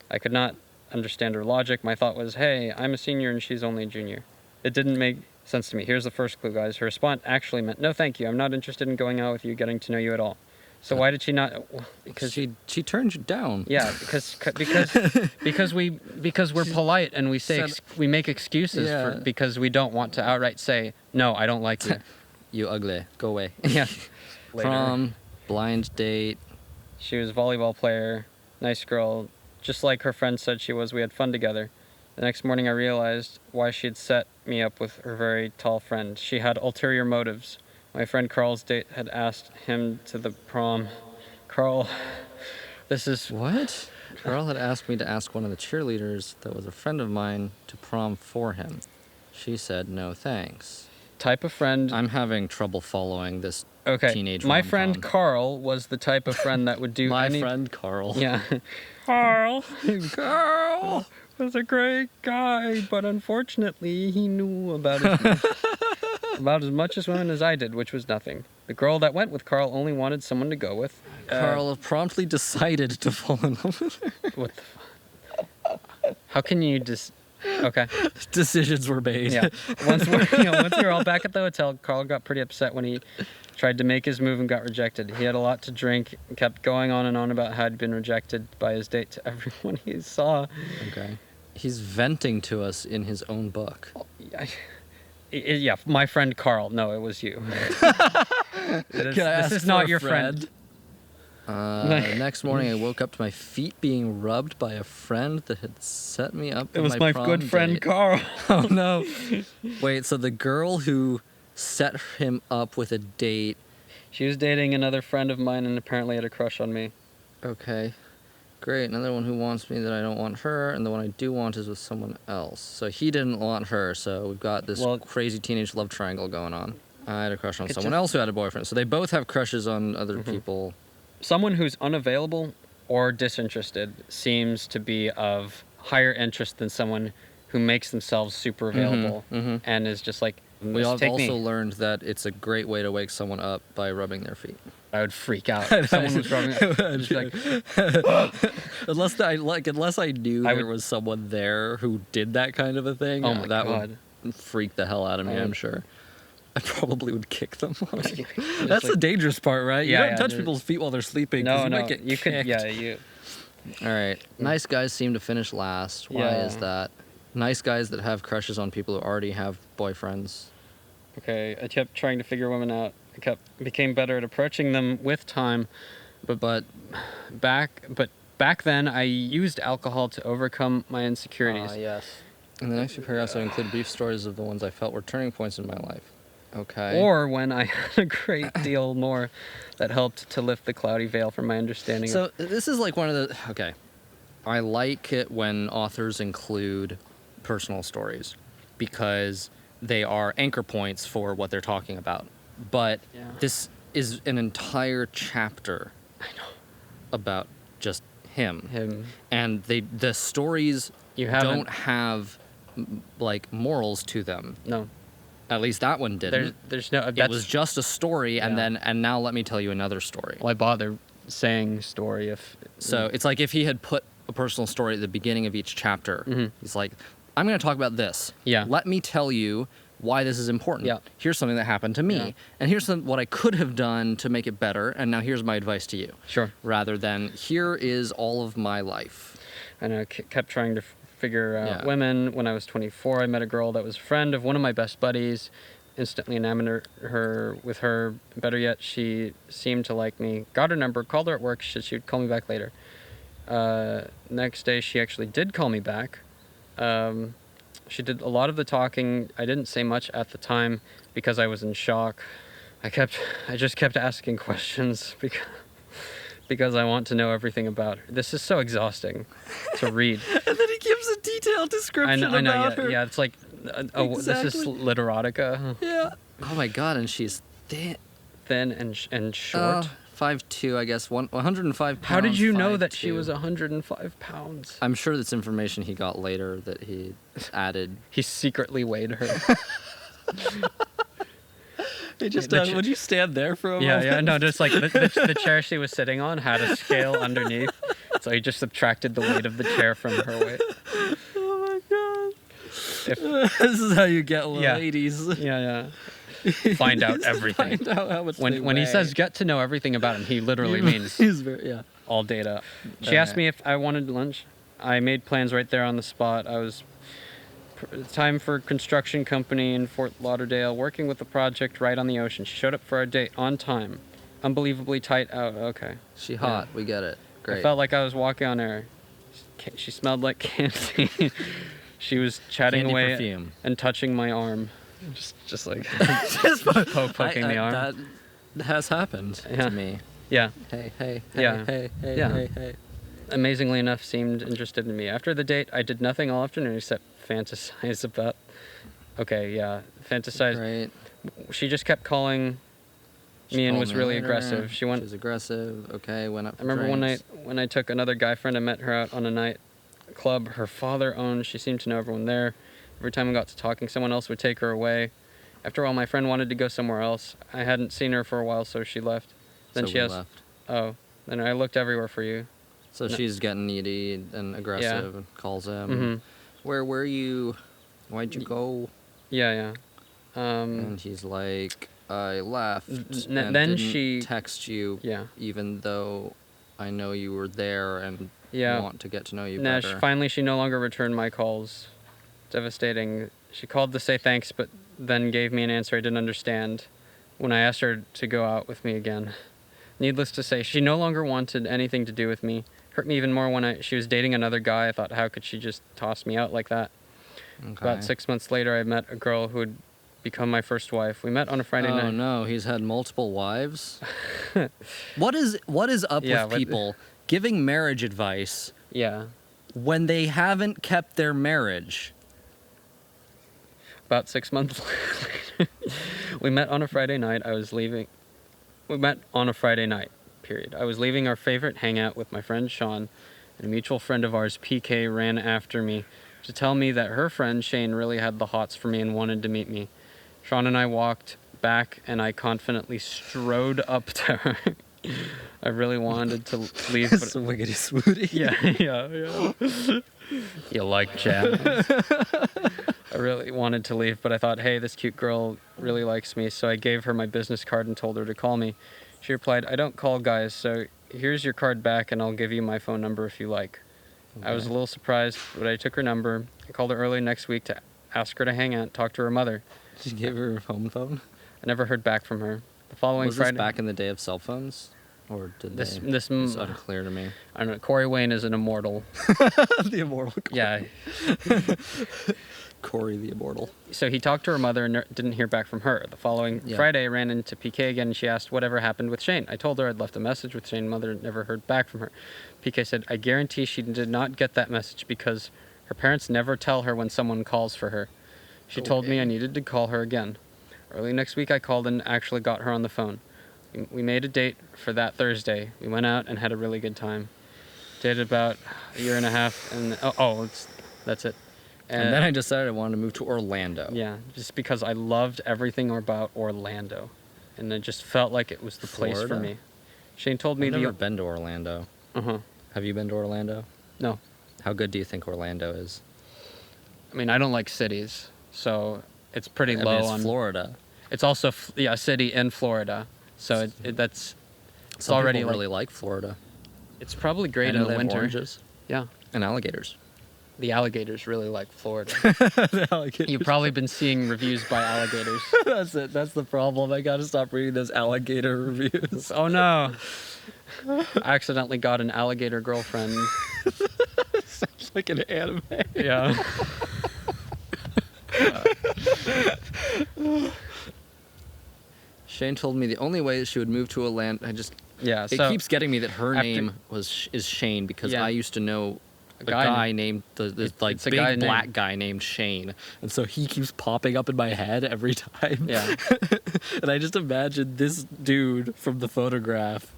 I could not understand her logic. My thought was, hey, I'm a senior and she's only a junior. It didn't make sense to me. Here's the first clue, guys. Her response actually meant, no, thank you. I'm not interested in going out with you, getting to know you at all. So why did she not? Well, Because she turned you down. yeah, because we're polite and we we make excuses Yeah. because we don't want to outright say, no, I don't like you. You ugly. Go away. Yeah. Later. Prom, blind date. She was a volleyball player, nice girl, just like her friend said she was. We had fun together. The next morning I realized why she had set me up with her very tall friend. She had ulterior motives. My friend Carl's date had asked him to the prom. Carl, this is... What? Carl had asked me to ask one of the cheerleaders that was a friend of mine to prom for him. She said no thanks. type of friend... I'm having trouble following this Okay, teenage my rom-com. friend Carl was the type of friend that would do My any... friend Carl. Yeah. Carl. Carl was a great guy, but unfortunately he knew about about as much as women as I did, which was nothing. The girl that went with Carl only wanted someone to go with. Carl promptly decided to fall in love with her. What the How can you just... Okay. Decisions were made. Yeah. Once we were all back at the hotel, Carl got pretty upset when he tried to make his move and got rejected. He had a lot to drink and kept going on and on about how he'd been rejected by his date to everyone he saw. Okay. He's venting to us in his own book. Yeah, my friend Carl. No, it was you. This is not your friend. Next morning, I woke up to my feet being rubbed by a friend that had set me up. It with was my prom good friend date. Carl. Oh no! Wait, so the girl who set him up with a date? She was dating another friend of mine and apparently had a crush on me. Okay, great. Another one who wants me that I don't want her, and the one I do want is with someone else. So he didn't want her. So we've got this crazy teenage love triangle going on. I had a crush on someone else who had a boyfriend. So they both have crushes on other people. Someone who's unavailable or disinterested seems to be of higher interest than someone who makes themselves super available and is just like, We "Just have take also me." learned that it's a great way to wake someone up by rubbing their feet. I would freak out if someone was rubbing it. Just like, Unless I knew I there would- was someone there who did that kind of a thing. Oh my that God. would freak the hell out of me. I'm sure. I probably would kick them. That's like- the dangerous part, right? You Yeah, don't yeah, touch dude. people's feet while they're sleeping. 'cause no, you no, might get you could, kicked. yeah, you. All right. Nice guys seem to finish last. Why Yeah. is that? Nice guys that have crushes on people who already have boyfriends. Okay, I kept trying to figure women out. I became better at approaching them with time, But back then I used alcohol to overcome my insecurities. yes. In the next few paragraphs, I include brief stories of the ones I felt were turning points in my life. Okay. Or when I had a great deal more that helped to lift the cloudy veil from my understanding. So this is like one of the... Okay. I like it when authors include personal stories because they are anchor points for what they're talking about. But this is an entire chapter about just him. And the stories You haven't- don't have like morals to them. No. At least that one didn't. There's no. It was just a story, Yeah. and now let me tell you another story. Why bother saying story if? So it's like if he had put a personal story at the beginning of each chapter. He's like, I'm going to talk about this. Yeah. Let me tell you why this is important. Yeah. Here's something that happened to me, Yeah. and here's what I could have done to make it better, and now here's my advice to you. Sure. Rather than, here is all of my life. And I kept trying to figure out Yeah. women. When I was 24, I met a girl that was a friend of one of my best buddies. Instantly enamored her with her. Better yet, she seemed to like me. Got her number, called her at work. She said she would call me back later. Next day, she actually did call me back. She did a lot of the talking. I didn't say much at the time because I was in shock. I just kept asking questions because I want to know everything about her. This is so exhausting to read. And then he gives a detailed description I know, about yeah, her. yeah, it's like, this is Exactly. literotica. Yeah. Oh my god, and she's thin. Thin and short. 5'2", I guess, 105 pounds. How did you know that she 5'2". was 105 pounds? I'm sure that's information he got later that he added. He secretly weighed her. He just The ch- would you stand there for a Yeah, moment? yeah, no, just like the chair she was sitting on had a scale underneath, so he just subtracted the weight of the chair from her weight. Oh my god. If, This is how you get Yeah. ladies. yeah. Find out everything. Find out how much they When he weigh. says get to know everything about him, he literally means He's very, yeah. all data. She asked me if I wanted lunch. I made plans right there on the spot. I was time for construction company in Fort Lauderdale, working with the project right on the ocean. She showed up for our date on time. Unbelievably tight out. Okay. She hot. We get it. Great. I felt like I was walking on air. She smelled like candy. She was chatting Candy away perfume. and touching my arm. Just like Just poking the arm. That has happened Yeah. to me. Yeah. Hey, hey, Yeah. hey, hey, Yeah. hey, hey. Amazingly enough, seemed interested in me. After the date, I did nothing all afternoon except fantasize about. Okay, yeah, fantasize. Right. She just kept calling me and called was me really later. aggressive. She went. She's aggressive. Okay, went up. I remember one night drinks. when I took another guy friend. I met her out on a night club her father owned. She seemed to know everyone there. Every time we got to talking, someone else would take her away. After a while, my friend wanted to go somewhere else. I hadn't seen her for a while, so she left. Then So she we asked, left. "Oh." Then I looked everywhere for you. So No. she's getting needy and aggressive and calls him. Mm-hmm. Where were you? Why'd you go? Yeah. And he's like, I left. And then didn't she- text you, Yeah. even though I know you were there and Yeah. want to get to know you Nah, better. finally, she no longer returned my calls. Devastating. She called to say thanks, but then gave me an answer I didn't understand when I asked her to go out with me again. Needless to say, she no longer wanted anything to do with me. Hurt me even more when she was dating another guy. I thought, how could she just toss me out like that? Okay. About 6 months later, I met a girl who would become my first wife. We met on a Friday Oh night. no, he's had multiple wives. What is up Yeah, with but- people giving marriage advice Yeah. when they haven't kept their marriage? About 6 months later, we met on a Friday night. We met on a Friday night, period. I was leaving our favorite hangout with my friend Sean, and a mutual friend of ours, PK, ran after me to tell me that her friend Shane really had the hots for me and wanted to meet me. Sean and I walked back, and I confidently strode up to her. I really wanted to leave, but wiggity swooty. yeah. You like jazz. I really wanted to leave, but I thought, hey, this cute girl really likes me, so I gave her my business card and told her to call me. She replied, I don't call guys, so here's your card back, and I'll give you my phone number if you like. I was a little surprised, but I took her number. I called her early next week to ask her to hang out, talk to her mother. Did you give her a home phone? I never heard back from her. The following Was Friday, this back in the day of cell phones? Or did this they? this It's unclear to me. I don't know. Corey Wayne is an immortal. The immortal. Yeah. Corey the immortal. So he talked to her mother and didn't hear back from her. The following Yeah. Friday, I ran into PK again, and she asked whatever happened with Shane. I told her I'd left a message with Shane. Mother never heard back from her. PK said, I guarantee she did not get that message because her parents never tell her when someone calls for her. She told me I needed to call her again. Early next week, I called and actually got her on the phone. We made a date for that Thursday. We went out and had a really good time. Dated about a year and a half, and that's it. And then I decided I wanted to move to Orlando. Yeah, just because I loved everything about Orlando. And it just felt like it was the place for Florida? me. Shane told me I've never been to Orlando. Uh-huh. Have you been to Orlando? No. How good do you think Orlando is? I mean, I don't like cities, so it's pretty low it's on... Florida. It's also, a city in Florida. So it's Some already people really like Florida. It's probably great I in know the they have winter. oranges Yeah. and alligators. The alligators really like Florida. The alligators. You've probably been seeing reviews by alligators. That's it. That's the problem. I gotta stop reading those alligator reviews. Oh no. I accidentally got an alligator girlfriend. Sounds like an anime. Yeah. Shane told me the only way she would move to Orlando. Yeah. It So keeps getting me that her after- name is Shane because Yeah. I used to know a guy guy named the like it's a big guy black named- guy named Shane, and so he keeps popping up in my head every time. Yeah. And I just imagine this dude from the photograph.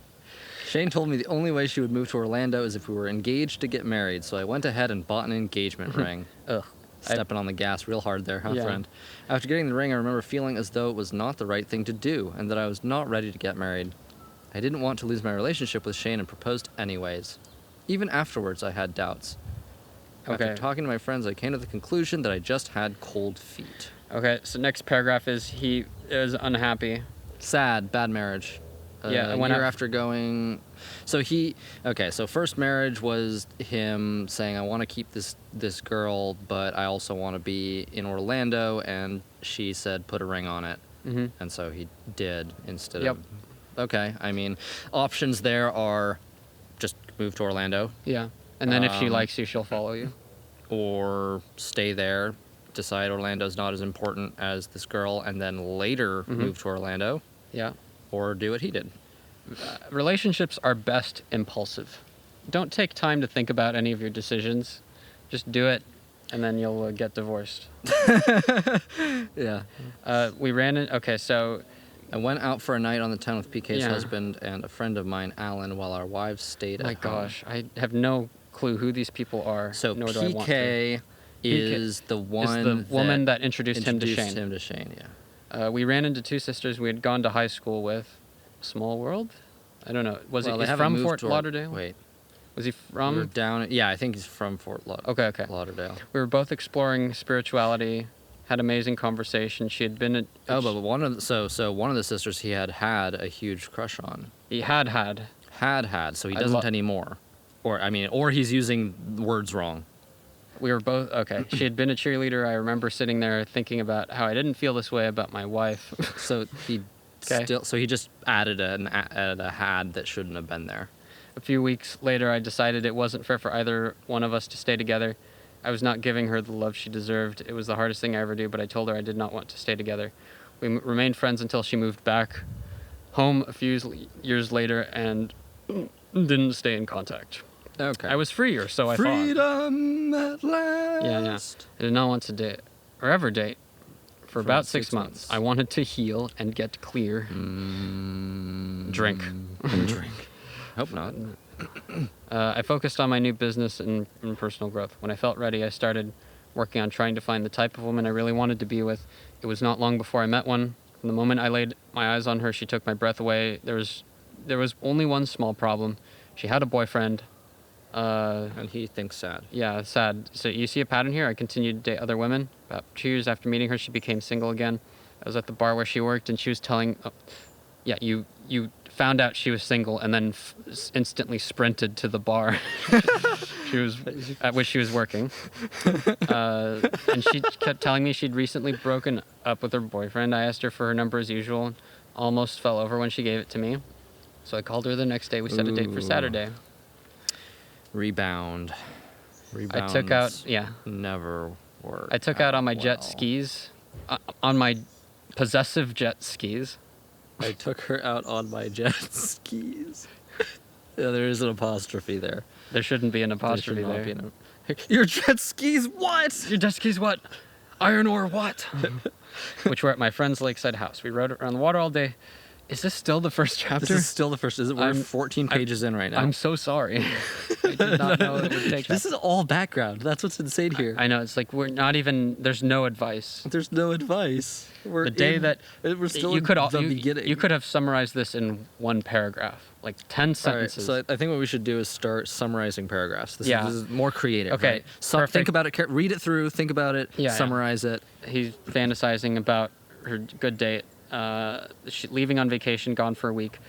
Shane told me the only way she would move to Orlando is if we were engaged to get married, so I went ahead and bought an engagement ring. Ugh, stepping on the gas real hard there, huh, Yeah. friend? After getting the ring, I remember feeling as though it was not the right thing to do, and that I was not ready to get married. I didn't want to lose my relationship with Shane and proposed anyways. Even afterwards, I had doubts. Okay. After talking to my friends, I came to the conclusion that I just had cold feet. Okay. So next paragraph is he is unhappy. Sad, bad marriage. Yeah, A when year I- after going, so first marriage was him saying, I want to keep this girl, but I also want to be in Orlando, and she said, put a ring on it. Mm-hmm. And so he did instead Yep. of, okay, I mean, options there are just move to Orlando Yeah. And then if she Um, likes you, she'll follow you. or stay there, decide Orlando's not as important as this girl, and then later move to Orlando, Yeah. or do what he did. Relationships are best impulsive. Don't take time to think about any of your decisions. Just do it, and then you'll get divorced. Yeah. We ran in. Okay, so I went out for a night on the town with PK's Yeah. husband and a friend of mine, Alan, while our wives stayed at my home. gosh, I have no clue who these people are. So nor do I want to. PK is the one Is the woman that introduced him to introduced Shane. him to Shane, yeah. We ran into two sisters we had gone to high school with. Small world? I don't know. Was Well, he they he's haven't from moved Fort to Lauderdale? Wait, Was he we were from? down. Yeah, I think he's from Fort Okay. Lauderdale. We were both exploring spirituality. Had amazing conversation. She had been. Oh, but one of one of the sisters he had a huge crush on. He had. So he I doesn't lo- anymore. Or he's using words wrong. We were both okay. She had been a cheerleader. I remember sitting there thinking about how I didn't feel this way about my wife. So he Okay. he just added a had that shouldn't have been there. A few weeks later, I decided it wasn't fair for either one of us to stay together. I was not giving her the love she deserved. It was the hardest thing I ever do, but I told her I did not want to stay together. We remained friends until she moved back home a few years later and didn't stay in contact. Okay. I was free, or so I thought. Freedom at last. Yeah. I did not want to date, or ever date, for about 6 6 months. I wanted to heal and get clear. Drink. Drink. Hope not. I focused on my new business and personal growth. When I felt ready, I started working on trying to find the type of woman I really wanted to be with. It was not long before I met one. From the moment I laid my eyes on her, she took my breath away. There was only one small problem. She had a boyfriend. And he thinks sad. Yeah, sad. So you see a pattern here? I continued to date other women. About 2 years after meeting her, she became single again. I was at the bar where she worked, and she was telling... yeah, you found out she was single and then instantly sprinted to the bar she was at which she was working. And she kept telling me she'd recently broken up with her boyfriend. I asked her for her number as usual, and almost fell over when she gave it to me. So I called her the next day. We set a date for Ooh. Saturday. Rebound. I took out, yeah. Never worked. I took out on my jet well. skis, on my possessive jet skis. I took her out on my jet skis. Yeah, there is an apostrophe there. There shouldn't be an There apostrophe should not there. be an- Your jet skis, what? Your jet skis what? Iron ore what? Which were at my friend's lakeside house. We rode around the water all day. Is this still the first chapter? This is still the first. We're 14 pages in right now. I'm so sorry. I did not know it would take This that. is all background. That's what's insane here. I know. It's like we're not even. There's no advice. There's no advice. We're The day that we're still you could in the beginning. you could have summarized this in one paragraph, like 10 All right, sentences. so I think what we should do is start summarizing paragraphs. This is more creative. Okay, Right? So perfect. think about it. Read it through. Think about it. Yeah, summarize it. He's fantasizing about her good date. She leaving on vacation, gone for a week.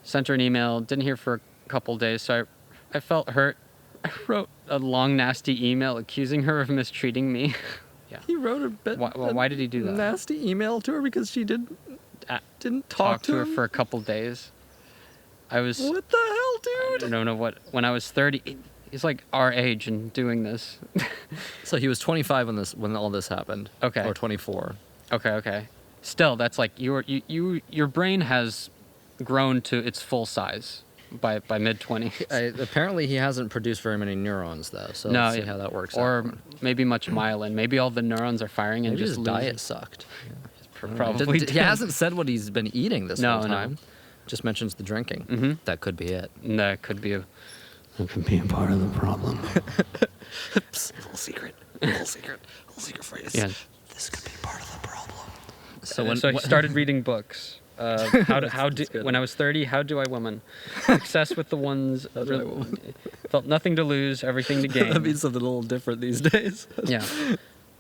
Sent her an email. Didn't hear for a couple days, so I felt hurt. I wrote a long, nasty email accusing her of mistreating me. Yeah. He wrote a bit. Why did he do that? Nasty email to her because she didn't talk to her him? for a couple days. I was. What the hell, dude? I don't know what. When I was 30, he's like our age and doing this. So he was 25 when all this happened. Okay. Or 24. Okay. Still, that's like your brain has grown to its full size by mid 20s. Apparently, he hasn't produced very many neurons though. So No, let's see how that works. Or out. maybe much myelin. Maybe all the neurons are firing and Maybe just his diet sucked. probably. He hasn't said what he's been eating this No, whole no. time. Just mentions the drinking. Mhm. That could be it. That could be a. That could be a part of the problem. Psst, little secret for you. Yeah. This could be part of the problem. So He started reading books. When I was 30, how do I woman? Success with the ones. Felt nothing to lose, everything to gain. that means something a little different these days. Yeah.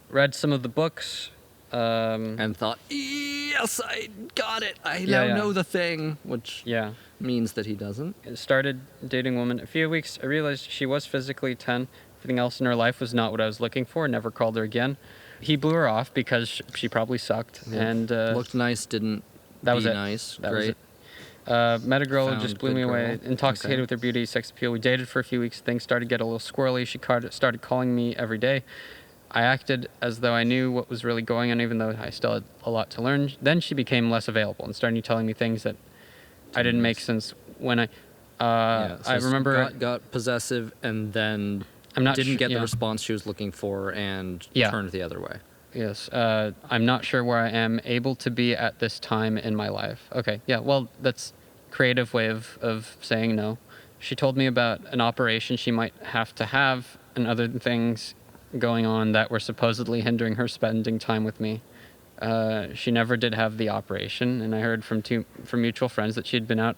Read some of the books. And thought, yes, I got it. I Yeah, now yeah. know the thing, which Yeah. means that he doesn't. Started dating a woman. A few weeks, I realized she was physically 10. Everything else in her life was not what I was looking for. Never called her again. He blew her off because she probably sucked. Yeah. And Looked nice, didn't that was be it. nice. That was Great. it. Met a girl who Found just blew good me away. girl. Intoxicated Okay. with her beauty, sex appeal. We dated for a few weeks. Things started to get a little squirrely. She started calling me every day. I acted as though I knew what was really going on, even though I still had a lot to learn. Then she became less available and started telling me things that I didn't make sense when I. Yeah, so I remember. got possessive and then I'm not didn't su- get the yeah. response she was looking for and Yeah. turned the other way. Yes. I'm not sure where I am able to be at this time in my life. Okay. Yeah. Well, that's creative way of saying no. She told me about an operation she might have to have and other things going on that were supposedly hindering her spending time with me. She never did have the operation, and I heard from mutual friends that she had been out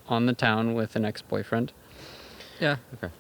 on the town with an ex-boyfriend. Yeah. Okay.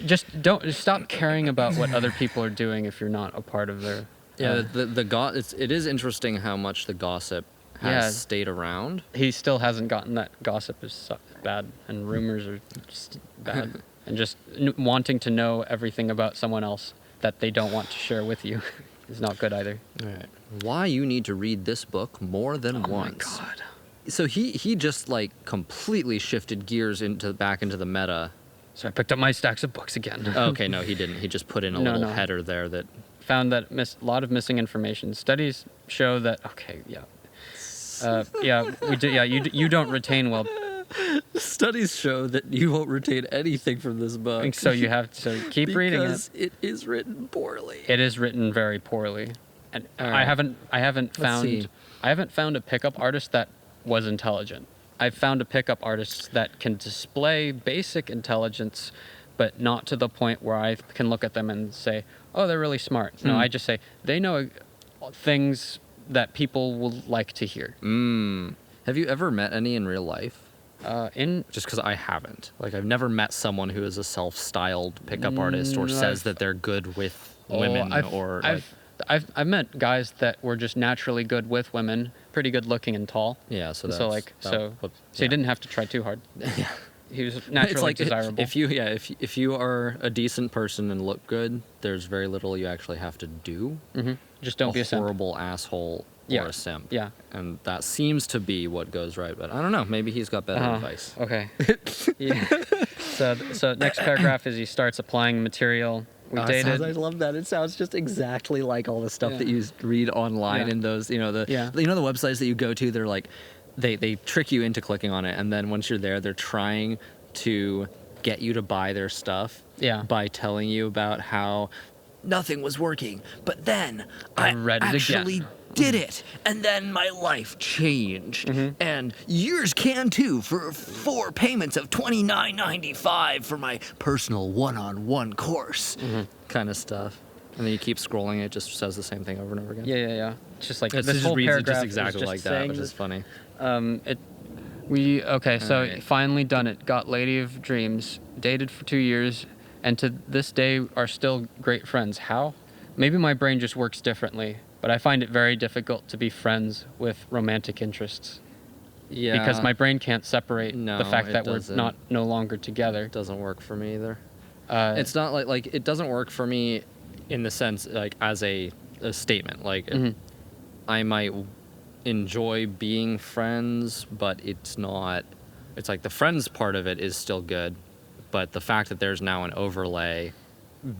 Just stop caring about what other people are doing if you're not a part of their. Yeah. It is interesting how much the gossip has Yeah. stayed around. He still hasn't gotten that gossip is bad, and rumors are just bad, and just wanting to know everything about someone else that they don't want to share with you is not good either. All right. Why you need to read this book more than once. Oh my god. So he just like completely shifted gears back into the meta. So I picked up my stacks of books again. Okay, no, he didn't. He just put in a No, little no. header there that Found that a lot of missing information. Studies show that. Okay, yeah. Yeah, we do. Yeah, you don't retain well. studies show that you won't retain anything from this book. So you have to keep reading it. because it is written poorly. It is written very poorly, and All I right. haven't see. found a pickup artist that was intelligent. I've found a pickup artist that can display basic intelligence, but not to the point where I can look at them and say, "Oh, they're really smart." No, I just say they know things that people will like to hear. Have you ever met any in real life? In Just because I haven't. Like, I've never met someone who is a self-styled pickup artist or No, says I've- that they're good with women or like, I've met guys that were just naturally good with women, pretty good looking and tall. yeah. So And that's so like that- so what- so he yeah. didn't have to try too hard. Yeah. He was naturally It's like desirable. if you are a decent person and look good, there's very little you actually have to do. just don't be a simp. horrible asshole Yeah. or a simp. Yeah. And that seems to be what goes right. But I don't know. Maybe he's got better advice. Okay. Yeah. So next paragraph is he starts applying material. We dated. I love that. It sounds just exactly like all the stuff Yeah. that you read online Yeah. in those, the Yeah. the websites that you go to. They're like, they trick you into clicking on it, and then once you're there, they're trying to get you to buy their stuff. Yeah. By telling you about how nothing was working. But then I I read it actually again. did it. And then my life changed. And yours can too for 4 payments of $29.95 for my personal one-on-one course. Kind of stuff. And then you keep scrolling, it just says the same thing over and over again. Yeah. It's just like It this just whole reads it paragraph just is exactly just like that, saying which is funny. So Alright. finally done it. Got Lady of Dreams. Dated for 2 years, and to this day are still great friends. How? Maybe my brain just works differently, but I find it very difficult to be friends with romantic interests Yeah. because my brain can't separate No, the fact it that doesn't. we're no longer together. It doesn't work for me either. It's It's not like it doesn't work for me in the sense like as a statement. Like I might enjoy being friends, but it's not. It's like the friends part of it is still good, but the fact that there's now an overlay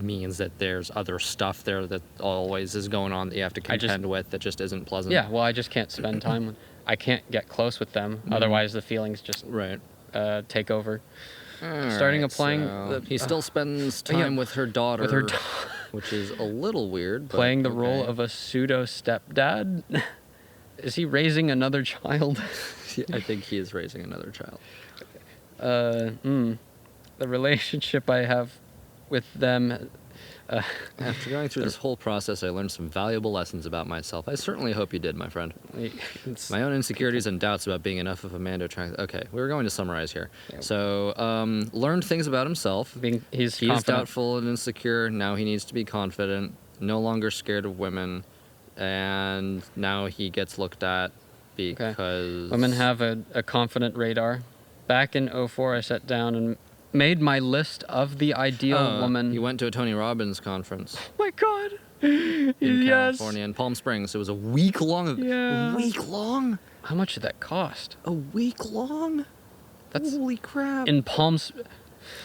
means that there's other stuff there that always is going on that you have to contend with that just isn't pleasant. yeah. Well, I just can't spend time with. I can't get close with them. Otherwise, the feelings just Right. take over. Starting applying He still spends yeah, time with her daughter, with her which is a little weird. But playing the role okay. of a pseudo stepdad. Is he raising another child? I think he is raising another child. The relationship I have with them. After going through this whole process, I learned some valuable lessons about myself. I certainly hope you did, my friend. It's, My own insecurities and doubts about being enough of a man to attract. Okay, we're going to summarize here. Yeah. So, learned things about himself. he's He is confident. doubtful and insecure. Now he needs to be confident. No longer scared of women. And now he gets looked at because Women have a confident radar. Back in 2004, I sat down and made my list of the ideal woman. He went to a Tony Robbins conference Oh my God. in Yes. California, in Palm Springs. It was a week long. Yeah. A week long? How much did that cost? A week long? That's Holy crap. in Palms.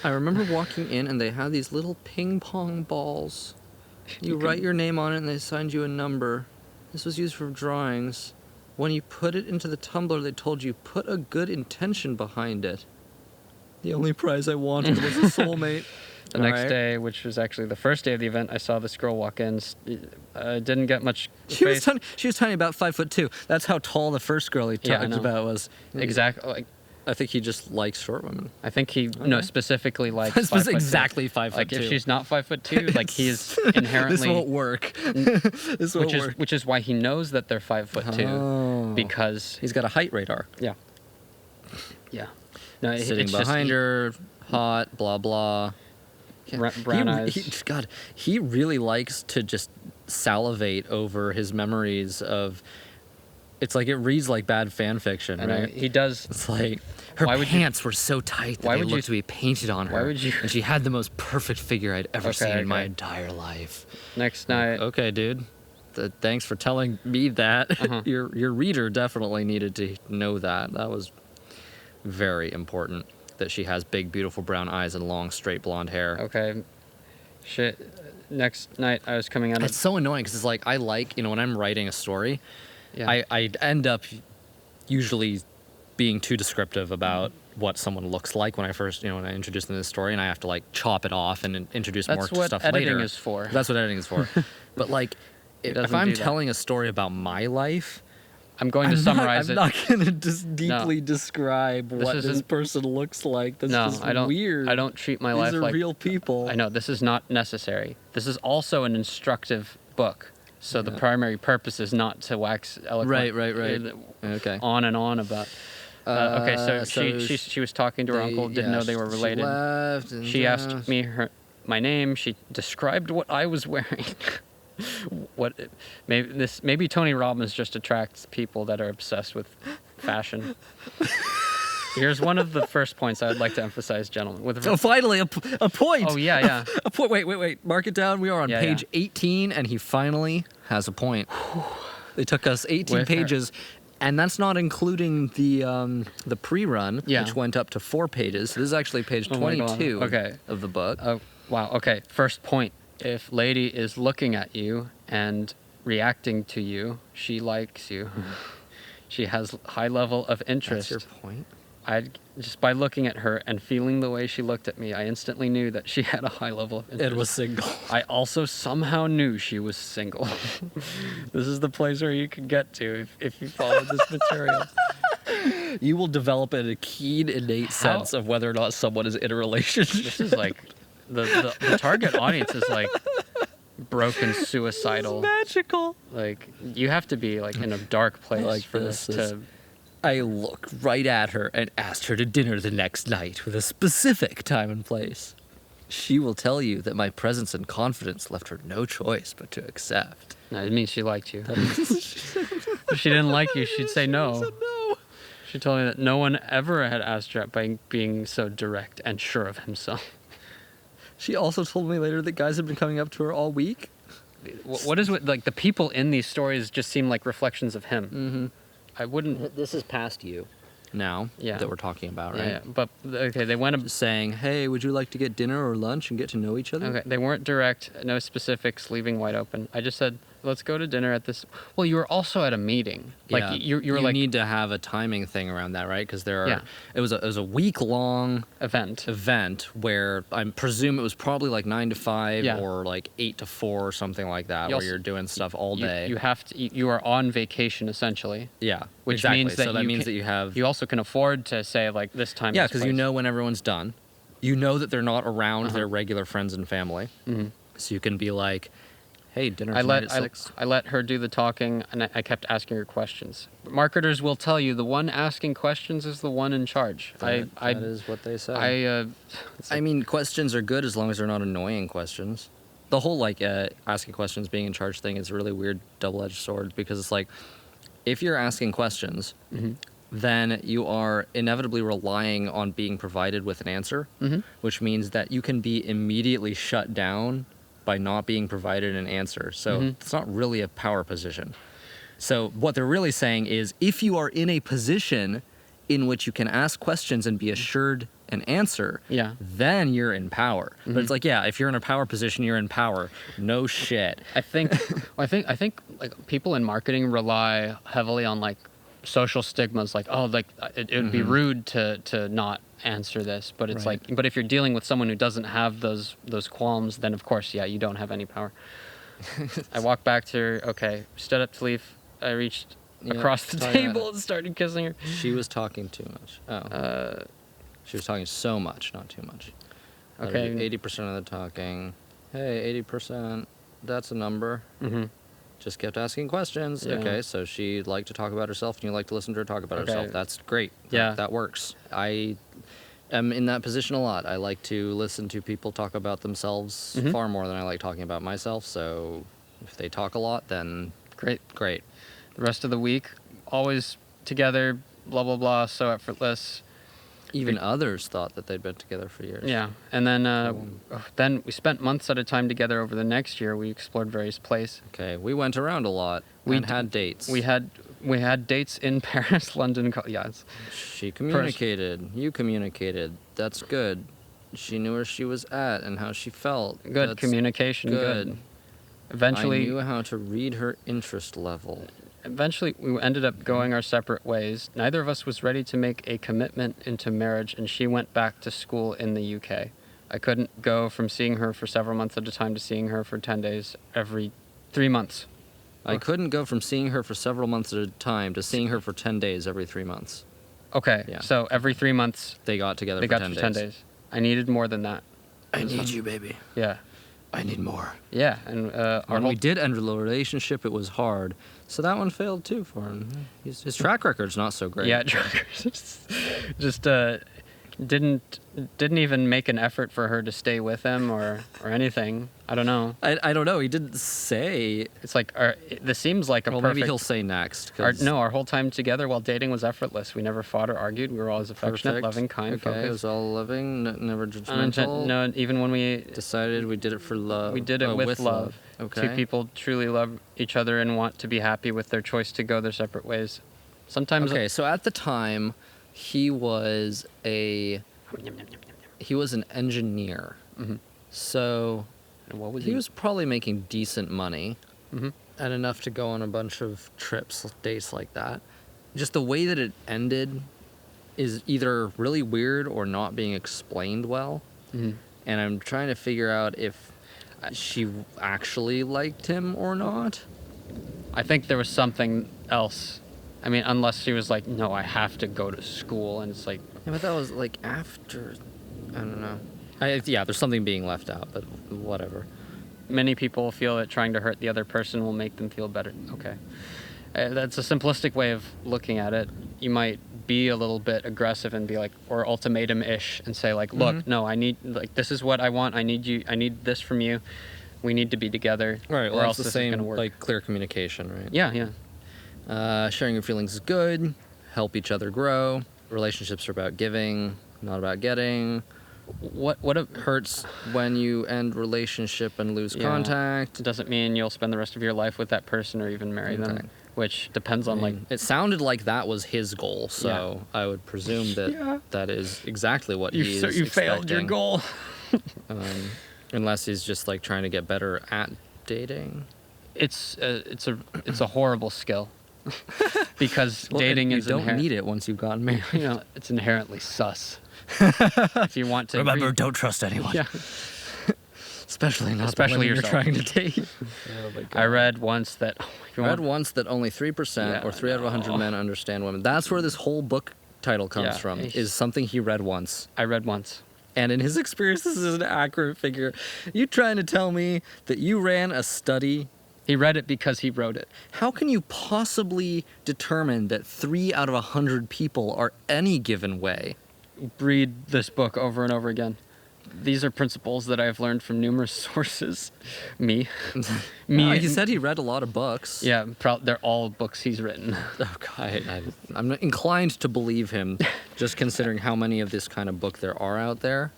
I remember walking in and they had these little ping pong balls. You write your name on it and they assigned you a number. This was used for drawings. When you put it into the tumbler, they told you, put a good intention behind it. The only prize I wanted was a soulmate. The next day, which was actually the first day of the event, I saw this girl walk in. Didn't get much She was face. tiny. She was tiny, about 5'2". That's how tall the first girl he Yeah, I talked know. about was. Exactly. Like, I think he just likes short women. I think he specifically like This was exactly 5'2". Like if she's not 5'2", like he is inherently. This won't work. This won't work. Which is why he knows that they're 5'2", Oh. because He's got a height radar. yeah. No, Sitting it's just behind her, hot, blah blah. brown eyes. God, he really likes to just salivate over his memories of. It's like it reads like bad fan fiction, I know, right? he does. It's like her Why would you- pants were so tight that why they would you- looked to be painted on her. why would you- And she had the most perfect figure I'd ever Okay, seen in my okay. entire life. Next night. Okay, dude. Thanks for telling me that. Uh-huh. Your reader definitely needed to know that. That was very important. That she has big, beautiful brown eyes and long, straight blonde hair. Okay. Shit. Next night, I was coming out of. It's so annoying because it's like I like when I'm writing a story, Yeah. I end up usually being too descriptive about what someone looks like when I first when I introduce them to the story, and I have to like chop it off and introduce That's more what stuff editing later. is for. That's what editing is for. But like, if doesn't I'm do that. telling a story about my life, I'm going to summarize I'm it. not gonna just deeply describe This what this isn't- person looks like. That's No, just I don't. weird. I don't treat my These life are like real people. I know this is not necessary. This is also an instructive book. So the Yeah. primary purpose is not to wax eloquent. Right. Okay. On and on about. Okay, so, so she was talking to her uncle. Didn't know they were related. She left and She asked me my name. She described what I was wearing. Maybe Tony Robbins just attracts people that are obsessed with fashion. Here's one of the first points I would like to emphasize, gentlemen. With So finally, a point. oh yeah. A point. Wait. Mark it down. We are on Yeah, page yeah. 18, and he finally has a point. It took us 18 With her. pages, and that's not including the pre-run, Yeah. which went up to 4 pages. This is actually page Oh my God. 22 Okay. of the book. Oh wow. Okay. First point. If lady is looking at you and reacting to you, she likes you. She has high level of That's interest. your point. I just by looking at her and feeling the way she looked at me, I instantly knew that she had a high level of interest. It was single. I also somehow knew she was single. This is the place where you can get to if you follow this material. You will develop a keen, innate sense of whether or not someone is in a relationship. This is like the target audience is like broken, suicidal. Magical. Like you have to be like in a dark place Like for this this is- to. I looked right at her and asked her to dinner the next night with a specific time and place. She will tell you that my presence and confidence left her no choice but to accept. No, it means she liked you. If she didn't like you, she'd say no. No. She told me that no one ever had asked her out by being so direct and sure of himself. She also told me later that guys have been coming up to her all week. What is with like the people in these stories just seem like reflections of him. Mm-hmm. I wouldn't. This is past you now Yeah. that we're talking about, right? Yeah, but okay, they went. Saying, hey, would you like to get dinner or lunch and get to know each other? Okay, they weren't direct, no specifics, leaving wide open. I just said, let's go to dinner at this. Well, you were also at a meeting. Like Yeah. you were you like need to have a timing thing around that, right? Because there are. Yeah. It was a week-long event. event where I presume it was probably like 9 to 5 Yeah. or like 8 to 4 or something like that, You where also- you're doing stuff all day. You have to. You are on vacation essentially, yeah, which exactly. means that so that you means can- that you have. You also can afford to say like this time. Yeah, this because you place. know when everyone's done. You know that they're not around Uh-huh. their regular friends and family. Mhm. So you can be like, hey, dinner I tonight let at 6. I let her do the talking, and I kept asking her questions. Marketers will tell you the one asking questions is the one in charge. That is what they say. it's I like- mean, questions are good as long as they're not annoying questions. The whole like asking questions, being in charge thing is a really weird double-edged sword because it's like if you're asking questions, Mhm. then you are inevitably relying on being provided with an answer, Mhm. which means that you can be immediately shut down by not being provided an answer. So Mhm. it's not really a power position. So what they're really saying is if you are in a position in which you can ask questions and be assured an answer, Yeah. then you're in power. But Mhm. it's like, yeah, if you're in a power position, you're in power. No shit. I think I think like people in marketing rely heavily on like social stigmas, like oh, like it would be Mhm. rude to not answer this, but it's Right. like, but if you're dealing with someone who doesn't have those qualms, then of course, yeah, you don't have any power. I walked back to her. Okay, stood up to leave. I reached Yeah, across the tell you table what. and started kissing her. She was talking too much. Oh. She was talking so much, not too much. Okay. 80% of the talking. Hey, 80%, that's a number. Mm-hmm. Just kept asking questions. Yeah. Okay, so she liked to talk about herself and you like to listen to her talk about Okay. herself. That's great. Yeah. That works. I am in that position a lot. I like to listen to people talk about themselves Mhm. far more than I like talking about myself. So if they talk a lot, then Great. great. The rest of the week, always together, blah blah blah, so effortless. Even others thought that they'd been together for years. Yeah, and then Cool. then we spent months at a time together over the next year. We explored various places. Okay, we went around a lot. We We had dates. We had dates in Paris, London. Yeah, She communicated. You communicated. That's good. She knew where she was at and how she felt. good That's communication. Good. I Eventually, knew how to read her interest level. eventually, we ended up going our separate ways. Neither of us was ready to make a commitment into marriage, and she went back to school in the UK. I couldn't go from seeing her for several months at a time to seeing her for 10 days every 3 months. I couldn't go from seeing her for several months at a time to seeing her for 10 days every 3 months. Okay, Yeah. so every 3 months They got together they for got 10 to days. 10 days. I needed more than that. I need you, baby. Yeah, I need more. yeah, and our When whole we did end the relationship, it was hard. So that one failed too for him. His track record's not so great. yeah, just didn't even make an effort for her to stay with him or anything. I don't know. I don't know. He didn't say. It's like this seems like a Well, perfect. maybe he'll say next. Our whole time together while dating was effortless. We never fought or argued. We were always affectionate, Perfect. loving, kind, Okay, it focused. was all loving, never judgmental. No, even when we Decided we did it for love. we did it Oh, with love. Okay. Two people truly love each other and want to be happy with their choice to go their separate ways. Sometimes Okay, so at the time, he was an engineer. Mhm. So And what was he was probably making decent money Mhm. and enough to go on a bunch of trips, dates like that. Just the way that it ended is either really weird or not being explained well. Mhm. And I'm trying to figure out if she actually liked him or not. I think there was something else. I mean, unless she was like, no, I have to go to school, and it's like, Yeah, but that was like after. I don't know. Yeah, there's something being left out, but whatever. many people feel that trying to hurt the other person will make them feel better. Okay. That's a simplistic way of looking at it. You might be a little bit aggressive and be like, or ultimatum-ish, and say like, look, no, I need, like, this is what I want. I need this from you. We need to be together. Right, well, or that's else the this same, is gonna work. like, clear communication, right? Yeah. Sharing your feelings is good. Help each other grow. Relationships are about giving, not about getting. What Hurts when you end relationship and lose contact. It doesn't mean you'll spend the rest of your life with that person or even marry Okay. them, which depends on like. It sounded like that was his goal, so I would presume that that is exactly what he's You failed your expecting. goal. Unless he's just like trying to get better at dating. It's a horrible skill because Well, dating you is don't need it once you've gotten married. You know, it's inherently sus. If you want to Remember, read- don't trust anyone. yeah. Especially not Especially the women yourself. you're trying to date. I read once that I read once that only 3% or 3 out of 100 men understand women. That's where this whole book title comes Yeah. from, is something he read once. I read once. And in his experience, this is an accurate figure. You trying to tell me that you ran a study? He read it because he wrote it. How can you possibly determine that 3 out of 100 people are any given way? Read this book over and over again. These are principles that I've learned from numerous sources. Me. He said he read a lot of books. Yeah, they're all books he's written. Oh, God, I'm not inclined to believe him, just considering how many of this kind of book there are out there.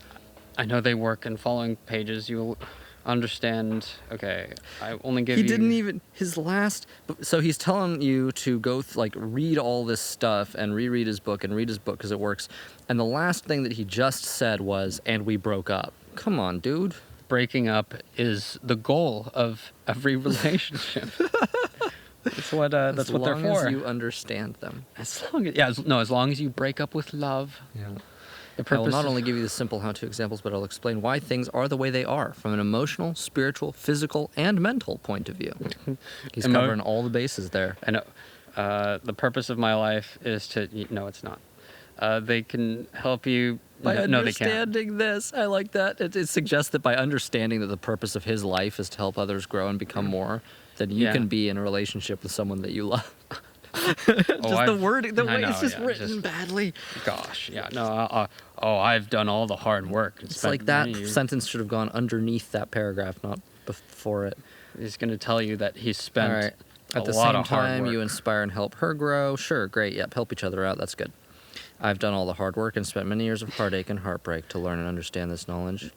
I know they work in following pages. You'll understand. Okay, I only give He you. didn't even his last. So he's telling you to go read all this stuff and reread his book and read his book because it works. And the last thing that he just said was, "And we broke up." Come on, dude. Breaking up is the goal of every relationship. That's what they're for. As long as you understand them. As long as you break up with love. Yeah. The I will purpose not of- only give you the simple how-to examples, but I'll explain why things are the way they are from an emotional, spiritual, physical, and mental point of view. He's Emo- covering all the bases there. I know. The purpose of my life is to. No, it's not. They can help you. By no, they can't. understanding this, I like that. It suggests that by understanding that the purpose of his life is to help others grow and become more, then you Yeah. can be in a relationship with someone that you love. The wording, the way it's just written badly. Gosh, yeah. No. I've done all the hard work. It's like that sentence should have gone underneath that paragraph, not before it. He's going to tell you that he spent All right. At a the lot same of hard time, work. you inspire and help her grow. Sure, great. Yep, help each other out. That's good. I've done all the hard work and spent many years of heartache and heartbreak to learn and understand this knowledge.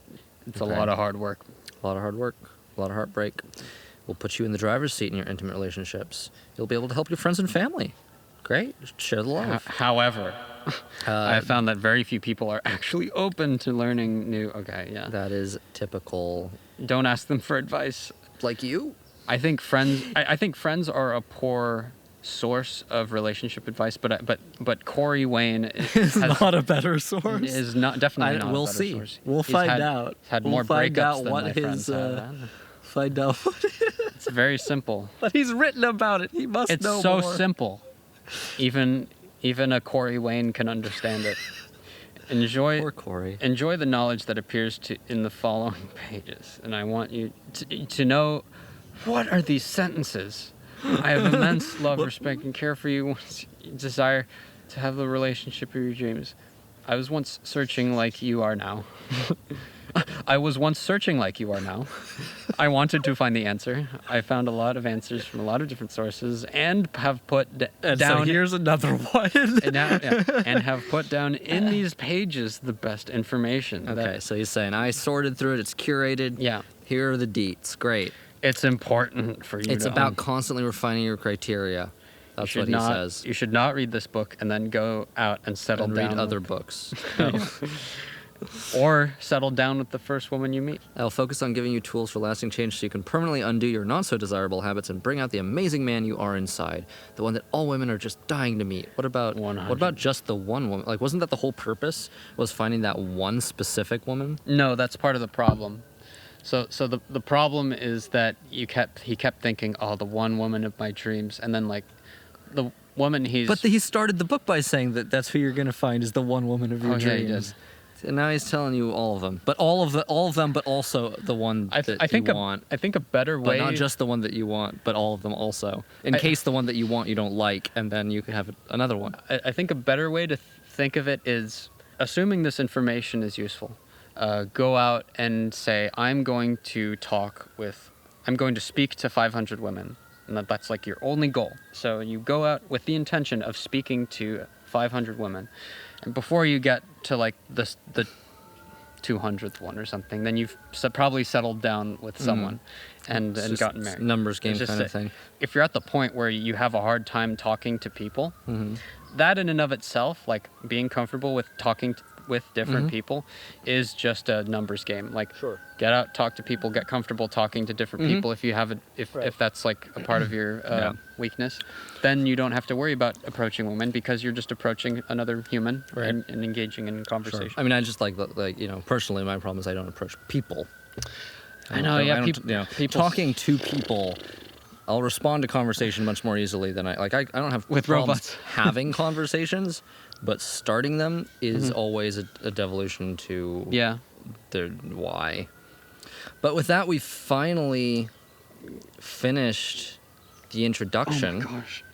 It's Okay. a lot of hard work. A lot of hard work, a lot of heartbreak. Will put you in the driver's seat in your intimate relationships. You'll be able to help your friends and family. Great. Share the love. However, I have found that very few people are actually open to learning new. Okay, yeah. That is typical. Don't ask them for advice. Like you? I think friends. I think friends are a poor source of relationship advice, but Corey Wayne Is not a better source. is not definitely not. We'll a better see. source. We'll He's find had- out. Had We'll more find breakups out than what my friends his, have. Find out what It's very simple. But he's written about it. He must It's know so more. simple. Even a Corey Wayne can understand it. Poor Corey. Enjoy the knowledge that appears in the following pages, and I want you to know what are these sentences. I have immense love, respect, and care for you. Desire to have the relationship of your dreams. I was once searching like you are now. I was once searching like you are now. I wanted to find the answer. I found a lot of answers from a lot of different sources and have put And down. so here's another one. And have put down in these pages the best information. Okay, so he's saying, I sorted through it. It's curated. Yeah. Here are the deets. Great. It's important for you It's to about constantly refining your criteria. That's what he says. You should not read this book and then go out and settle And down. read other books. Or settle down with the first woman you meet. I'll focus on giving you tools for lasting change so you can permanently undo your not so desirable habits and bring out the amazing man you are inside, the one that all women are just dying to meet. What about 100. just the one woman? Like, wasn't that the whole purpose, was finding that one specific woman? No, that's part of the problem. So the problem is that he kept thinking, oh, the one woman of my dreams, and then like the woman But he started the book by saying that that's who you're gonna find is the one woman of your Oh, yeah, he dreams. did. And now he's telling you all of them, but all of them, but also the one that you want. I think a better But way, not just the one that you want, but all of them also. In case the one that you want you don't like, and then you could have another one. I think a better way to think of it is, assuming this information is useful, go out and say, I'm going to speak to 500 women. And that's like your only goal. So you go out with the intention of speaking to 500 women. And before you get to like the 200th one or something, then you've probably settled down with someone and gotten married. Numbers game It's just kind of thing. If you're at the point where you have a hard time talking to people, that in and of itself, like being comfortable with talking with different people, is just a numbers game. Like, get out, talk to people, get comfortable talking to different people. If you have if that's like a part of your weakness, then you don't have to worry about approaching women because you're just approaching another human and engaging in conversation. I mean, I just like personally, my problem is I don't approach people. I know, yeah, people talking to people. I'll respond to conversation much more easily than I don't have with problems robots having conversations, but starting them is always a devolution to the why. But with that, we finally finished the introduction. Oh my gosh.